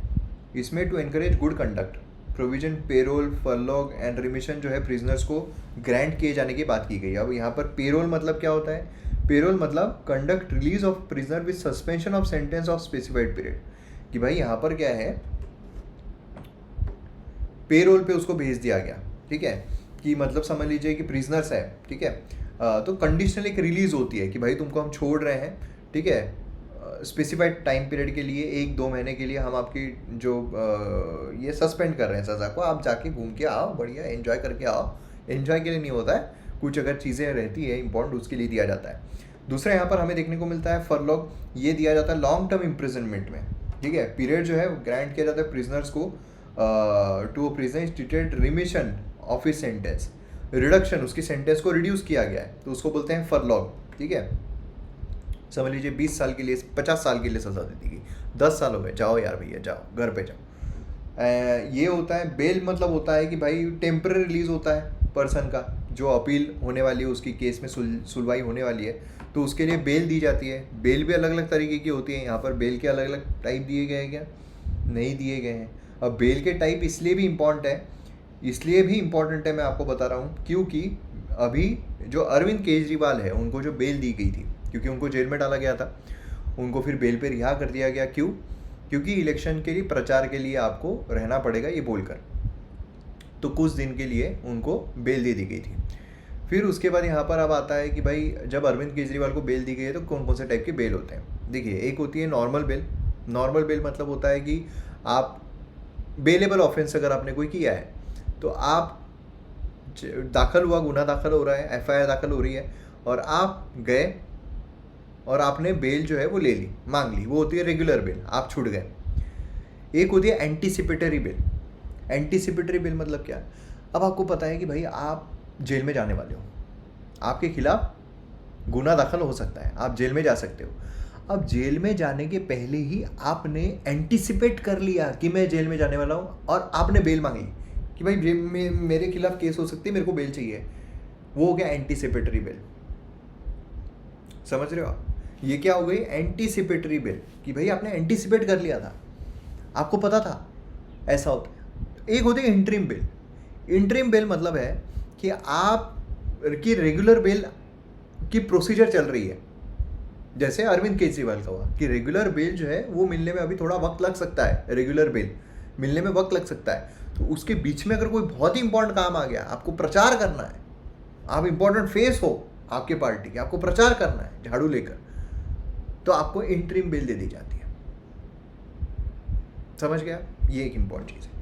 इसमें to encourage good conduct provision, parole, furlough and remission जो है प्रिजनर्स को ग्रांट किए जाने की बात की गई है। अब यहाँ पर पेरोल मतलब क्या होता है, पेरोल मतलब conduct release of prisoner with suspension of sentence of specified period, कि भाई यहाँ पर क्या है, पेरोल पे उसको भेज दिया गया, ठीक है। कि मतलब समझ लीजिए कि प्रिजनर्स है, ठीक है, तो कंडीशनल एक रिलीज होती है कि भाई तुमको हम छोड़ रहे हैं, ठीक है, स्पेसिफाइड टाइम पीरियड के लिए, 1-2 महीने के लिए हम आपकी जो ये सस्पेंड कर रहे हैं सज़ा को, आप जाके घूम के आओ, बढ़िया एंजॉय करके आओ। एंजॉय के लिए नहीं होता है, कुछ अगर चीज़ें रहती है इंपॉर्टेंट उसके लिए दिया जाता है। दूसरा यहाँ पर हमें देखने को मिलता है फरलॉग, ये दिया जाता है लॉन्ग टर्म इम्प्रिजनमेंट में, ठीक है। पीरियड जो है ग्रांट किया जाता है प्रिजनर्स को to prisoner instituted remission of his sentence, reduction, उसकी सेंटेंस को रिड्यूस किया गया है तो उसको बोलते हैं फरलॉग, ठीक है। समझ लीजिए 20 साल के लिए 50 साल के लिए सज़ा दे दी गई, 10 साल हो गए, जाओ यार भैया जाओ घर पे जाओ। ये होता है। बेल मतलब होता है कि भाई टेम्पररी रिलीज होता है पर्सन का, जो अपील होने वाली है उसकी केस में सुनवाई होने वाली है तो उसके लिए बेल दी जाती है। बेल भी अलग अलग तरीके की होती है, यहाँ पर बेल के अलग अलग टाइप दिए गए हैं क्या, नहीं दिए गए हैं। अब बेल के टाइप इसलिए भी इम्पॉर्टेंट है, मैं आपको बता रहा हूँ क्योंकि अभी जो अरविंद केजरीवाल है उनको जो बेल दी गई थी, क्योंकि उनको जेल में डाला गया था, उनको फिर बेल पे रिहा कर दिया गया। क्यों? क्योंकि इलेक्शन के लिए प्रचार के लिए आपको रहना पड़ेगा ये बोलकर, तो कुछ दिन के लिए उनको बेल दे दी गई थी। फिर उसके बाद यहाँ पर अब आता है कि भाई जब अरविंद केजरीवाल को बेल दी गई है तो कौन कौन से टाइप के बेल होते हैं। देखिए, एक होती है नॉर्मल बेल। नॉर्मल बेल मतलब होता है कि आप बेलेबल ऑफेंस अगर आपने कोई किया है तो आप दाखिल हुआ, गुनाह दाखिल हो रहा है, FIR दाखिल हो रही है और आप गए और आपने बेल जो है वो ले ली, मांग ली, वो होती है रेगुलर बेल, आप छूट गए। एक होती है एंटीसिपेटरी बेल। एंटीसिपेटरी बेल मतलब क्या, अब आपको पता है कि भाई आप जेल में जाने वाले हो, आपके खिलाफ गुनाह दाखिल हो सकता है, आप जेल में जा सकते हो। अब जेल में जाने के पहले ही आपने एंटीसिपेट कर लिया कि मैं जेल में जाने वाला हूँ और आपने बेल मांगी कि भाई मेरे खिलाफ केस हो सकती है, मेरे को बेल चाहिए, वो हो गया एंटीसिपेटरी बेल। समझ रहे हो आप? ये क्या हो गई, एंटीसिपेटरी बेल, कि भाई आपने एंटीसिपेट कर लिया था, आपको पता था ऐसा होता है। एक होती है इंटरिम बेल। इंटरिम बेल मतलब है कि आप की रेगुलर बेल की प्रोसीजर चल रही है, जैसे अरविंद केजरीवाल का हुआ कि रेगुलर बेल जो है वो मिलने में अभी थोड़ा वक्त लग सकता है, रेगुलर बेल मिलने में वक्त लग सकता है। तो उसके बीच में अगर कोई बहुत ही इंपॉर्टेंट काम आ गया, आपको प्रचार करना है, आप इंपॉर्टेंट फेस हो आपके पार्टी के, आपको प्रचार करना है झाड़ू लेकर, तो आपको इंटरिम बेल दे दी जाती है। समझ गया? ये एक इम्पॉर्टेंट चीज़ है।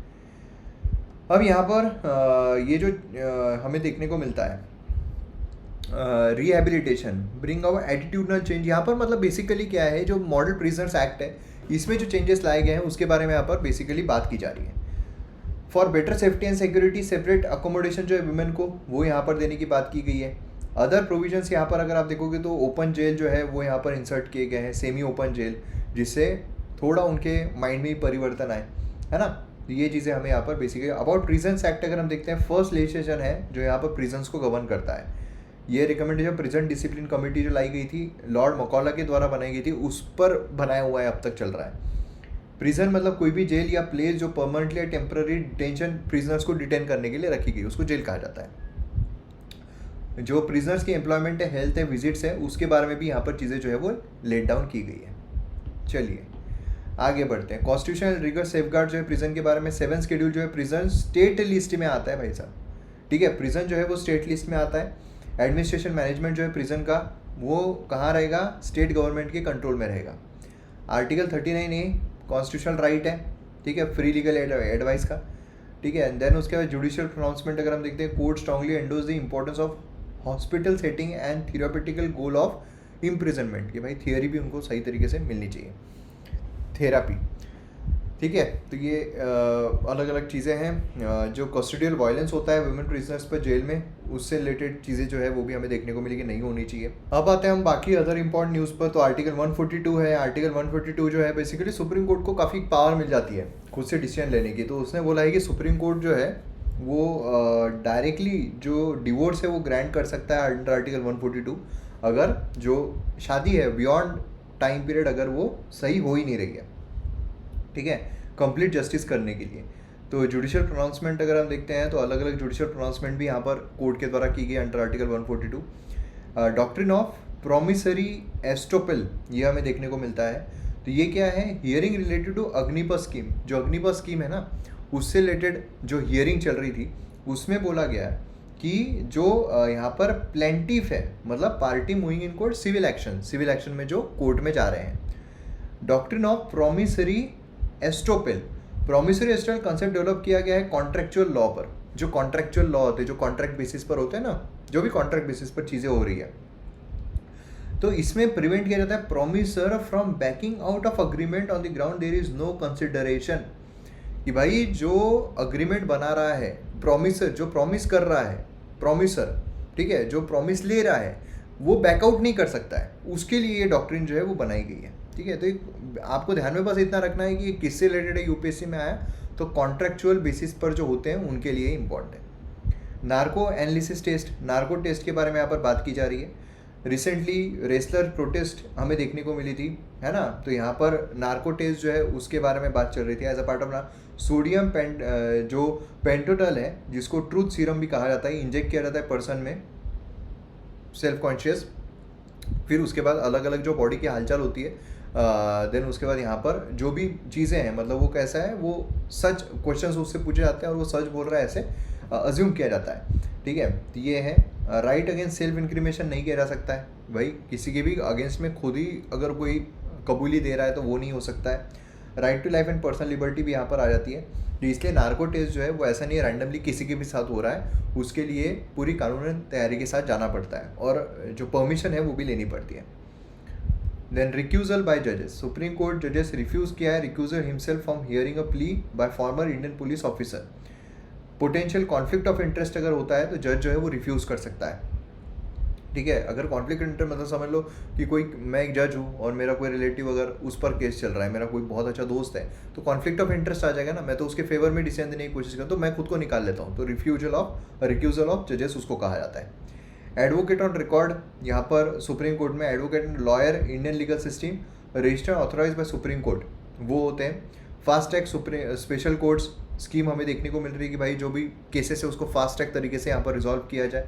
अब यहाँ पर ये जो हमें देखने को मिलता है rehabilitation, bring out attitudinal change, यहाँ पर मतलब बेसिकली क्या है, जो मॉडल प्रिजनर्स एक्ट है इसमें जो चेंजेस लाए गए हैं उसके बारे में यहाँ पर बेसिकली बात की जा रही है। For better safety and security separate accommodation जो है वुमेन को, वो यहाँ पर देने की बात की गई है। अदर प्रोविजंस यहाँ पर अगर आप देखोगे तो ओपन जेल जो है वो यहाँ पर इंसर्ट किए गए हैं, सेमी ओपन जेल, जिससे थोड़ा उनके माइंड में परिवर्तन आए, है ना। ये चीज़ें हमें यहाँ पर बेसिकली अबाउट प्रिजन्स एक्ट अगर हम देखते हैं, फर्स्ट लेजिस्लेशन है जो यहाँ पर प्रिजन्स को गवर्न करता है। ये रिकमेंडेशन प्रिजन डिसिप्लिन कमेटी जो लाई गई थी, लॉर्ड मकौला के द्वारा बनाई गई थी, उस पर बनाया हुआ है, अब तक चल रहा है। प्रिजन मतलब कोई भी जेल या प्लेस जो परमानेंटली या टेम्पररी डिटेंशन प्रिजनर्स को डिटेन करने के लिए रखी गई, उसको जेल कहा जाता है। जो प्रिजनर्स की एम्प्लॉयमेंट है, हेल्थ है, विजिट्स है, उसके बारे में भी यहाँ पर चीज़ें जो है वो लेट डाउन की गई है। चलिए आगे बढ़ते हैं। कॉन्स्टिट्यूशनल रिगर सेफगार्ड जो है प्रिजन के बारे में, 7 शेड्यूल जो है प्रिजन स्टेट लिस्ट में आता है भाई साहब, ठीक है। प्रिजन जो है वो स्टेट लिस्ट में आता है। एडमिनिस्ट्रेशन मैनेजमेंट जो है प्रिजन का, वो कहाँ रहेगा, स्टेट गवर्नमेंट के कंट्रोल में रहेगा। आर्टिकल 39A कॉन्स्टिट्यूशनल राइट है, ठीक है, फ्री लीगल एडवाइस का, ठीक है। एंड देन उसके बाद जुडिशियल प्रोनाउंसमेंट अगर हम देखते हैं, court strongly endorse the importance of hospital setting and therapeutical goal of imprisonment, कि भाई थियरी भी उनको सही तरीके से मिलनी चाहिए, थेरापी, ठीक है। तो ये अलग अलग चीज़ें हैं। जो कस्टोडियल वायलेंस होता है वुमेन प्रिजनर्स पर जेल में, उससे रिलेटेड चीज़ें जो है वो भी हमें देखने को मिलेगी, नहीं होनी चाहिए। अब आते हैं हम बाकी अदर इंपॉर्टेंट न्यूज़ पर। तो आर्टिकल 142 है। आर्टिकल 142 जो है बेसिकली सुप्रीम कोर्ट को काफ़ी पावर मिल जाती है खुद से डिसीजन लेने की। तो उसने बोला है कि सुप्रीम कोर्ट जो है वो डायरेक्टली जो डिवोर्स है वो ग्रांट कर सकता है अंडर आर्टिकल 142, अगर जो शादी है बियॉन्ड टाइम पीरियड अगर वो सही हो ही नहीं रही है, ठीक है, कंप्लीट जस्टिस करने के लिए। तो जुडिशियल प्रोनाउंसमेंट अगर हम देखते हैं तो अलग अलग जुडिशियल प्रोनाउंसमेंट भी यहाँ पर कोर्ट के द्वारा की गई under article 142। Doctrine of promissory estoppel ये हमें देखने को मिलता है। तो ये क्या है, hearing related to Agnipath scheme. जो अग्निपथ स्कीम है ना, उससे रिलेटेड जो हियरिंग चल रही थी, उसमें बोला गया कि जो यहाँ पर प्लेंटिफ है, मतलब party moving in court civil action में जो कोर्ट में जा रहे हैं। Doctrine of promissory estoppel, promissory estoppel concept develop किया गया है कॉन्ट्रेक्चुअल लॉ पर। जो कॉन्ट्रेक्चुअल लॉ होते हैं, जो कॉन्ट्रैक्ट बेसिस पर होते हैं ना, जो भी कॉन्ट्रैक्ट बेसिस पर चीज़ें हो रही है, तो इसमें प्रिवेंट किया जाता है promisor from backing out of agreement on the ground there is no consideration. कि भाई जो अग्रीमेंट बना रहा है, प्रोमिसर जो प्रॉमिस कर रहा है, प्रोमिसर, ठीक है, जो प्रॉमिस ले रहा है वो बैकआउट नहीं कर सकता है, उसके लिए ये डॉक्ट्रिन जो है वो बनाई गई है, ठीक है। तो आपको ध्यान में बस इतना रखना है कि ये किससे रिलेटेड है, यूपीएससी में आया तो कॉन्ट्रेक्चुअल बेसिस पर जो होते हैं उनके लिए इंपॉर्टेंट है। Narco analysis test, narco test के बारे में यहाँ पर बात की जा रही है। रिसेंटली रेसलर प्रोटेस्ट हमें देखने को मिली थी, है ना। तो यहाँ पर नार्को टेस्ट जो है उसके बारे में बात चल रही थी एज अ पार्ट ऑफ ना सोडियम जो पेंटोटल है, जिसको ट्रूथ सीरम भी कहा जाता है, इंजेक्ट किया जाता है पर्सन में सेल्फ कॉन्शियस। फिर उसके बाद अलग अलग जो बॉडी की हालचाल होती है, देन उसके बाद यहाँ पर जो भी चीज़ें हैं, मतलब वो कैसा है, वो सच क्वेश्चंस उससे पूछे जाते हैं और वो सच बोल रहा है ऐसे अज्यूम किया जाता है, ठीक है। तो ये है राइट अगेंस्ट सेल्फ इंक्रिमेशन नहीं किया जा सकता है भाई, किसी के भी अगेंस्ट में खुद ही अगर कोई कबूली दे रहा है तो वो नहीं हो सकता है। Right to life and personal liberty भी यहाँ पर आ जाती है। तो इसलिए नार्को टेस्ट जो है वो ऐसा नहीं है रैंडमली किसी के भी साथ हो रहा है, उसके लिए पूरी कानूनी तैयारी के साथ जाना पड़ता है और जो परमिशन है वो भी लेनी पड़ती है। देन रिक्यूजल बाय जजेस, सुप्रीम कोर्ट जजेस रिफ्यूज़ किया है रिक्यूजर himself from hearing a plea bye former Indian police officer. Potential conflict of interest अगर होता है तो जज जो है वो रिफ्यूज़ कर सकता है, ठीक है। अगर कॉन्फ्लिक्ट इंटरेस्ट मतलब समझ लो कि कोई, मैं एक जज हूँ और मेरा कोई रिलेटिव अगर उस पर केस चल रहा है, मेरा कोई बहुत अच्छा दोस्त है, तो कॉन्फ्लिक्ट ऑफ इंटरेस्ट आ जाएगा ना, मैं तो उसके फेवर में डिसीजन देने की कोशिश करता हूँ, तो मैं खुद को निकाल लेता हूँ। तो रिक्यूजल ऑफ जजेस उसको कहा जाता है। एडवोकेट ऑन रिकॉर्ड, यहाँ पर सुप्रीम कोर्ट में advocate and lawyer Indian legal system registered authorise by supreme court वो होते हैं। Fast track special courts scheme हमें देखने को मिल रही है कि भाई जो भी केसेस है उसको फास्ट ट्रैक तरीके से यहाँ पर रिजॉल्व किया जाए।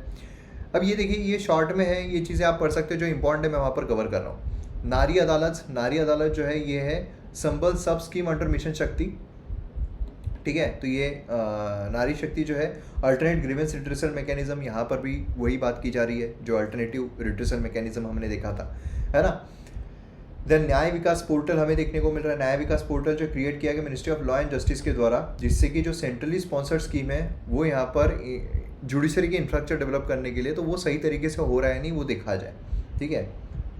अब ये देखिए, ये शॉर्ट में है, ये चीज़ें आप पढ़ सकते हो, जो इंपॉर्टेंट है मैं वहाँ पर कवर कर रहा हूँ। नारी अदालत जो है ये है संबल सब स्कीम अंडर मिशन शक्ति, ठीक है। तो ये नारी शक्ति जो है अल्टरनेट ग्रीवेंस रिट्रेसल मैकेनिज्म, यहाँ पर भी वही बात की जा रही है जो अल्टरनेटिव रिट्रेसल मैकेनिज्म हमने देखा था, है ना। देन न्याय विकास पोर्टल हमें देखने को मिल रहा है। न्याय विकास पोर्टल जो क्रिएट किया गया ministry of law and justice के द्वारा, जिससे कि जो सेंट्रली स्पॉन्सर्ड स्कीम है वो यहाँ पर जुडिशरी के इंफ्रास्ट्रक्चर डेवलप करने के लिए, तो वो सही तरीके से हो रहा है नहीं वो देखा जाए, ठीक है।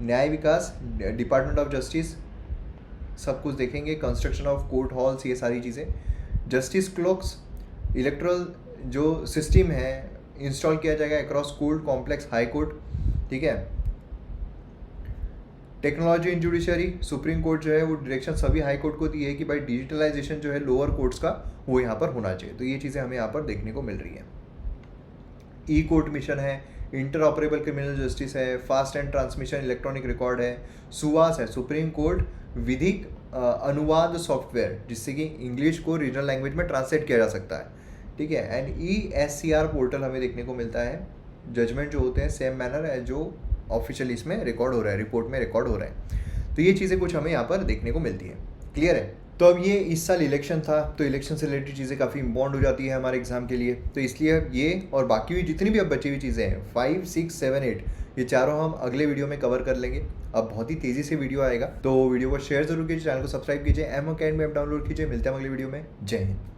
न्याय विकास, डिपार्टमेंट ऑफ जस्टिस सब कुछ देखेंगे, कंस्ट्रक्शन ऑफ कोर्ट हॉल्स, ये सारी चीज़ें। जस्टिस क्लॉक्स, इलेक्ट्रल जो सिस्टम है इंस्टॉल किया जाएगा across court complex high court, ठीक है। Technology in judiciary, supreme court जो है वो डायरेक्शन सभी हाई कोर्ट को दी है कि भाई डिजिटलाइजेशन जो है लोअर कोर्ट्स का वो यहाँ पर होना चाहिए। तो ये चीज़ें हमें यहाँ पर देखने को मिल रही हैं। ई कोर्ट मिशन है, इंटर ऑपरेबल क्रिमिनल जस्टिस है, fast and transmission electronic record है, सुवास है, सुप्रीम कोर्ट विधिक अनुवाद सॉफ्टवेयर जिससे कि इंग्लिश को रीजनल लैंग्वेज में ट्रांसलेट किया जा सकता है, ठीक है। एंड ESCR पोर्टल हमें देखने को मिलता है, जजमेंट जो होते हैं सेम मैनर है जो ऑफिशियल इसमें रिकॉर्ड हो रहा है, रिपोर्ट में रिकॉर्ड हो रहा है। तो ये चीज़ें कुछ हमें यहाँ पर देखने को मिलती हैं। क्लियर है। तो अब ये इस साल इलेक्शन था, तो इलेक्शन से रिलेटेड चीज़ें काफ़ी इम्पॉर्टेंट हो जाती है हमारे एग्जाम के लिए। तो इसलिए ये और बाकी भी जितनी भी अब बची हुई चीज़ें हैं 5, 6, 7, 8 ये चारों हम अगले वीडियो में कवर कर लेंगे। अब बहुत ही तेज़ी से वीडियो आएगा, तो वीडियो को शेयर जरूर कीजिए, चैनल को सब्सक्राइब कीजिए, M अकेडमी ऐप डाउनलोड कीजिए। मिलते हैं अगले वीडियो में। जय हिंद।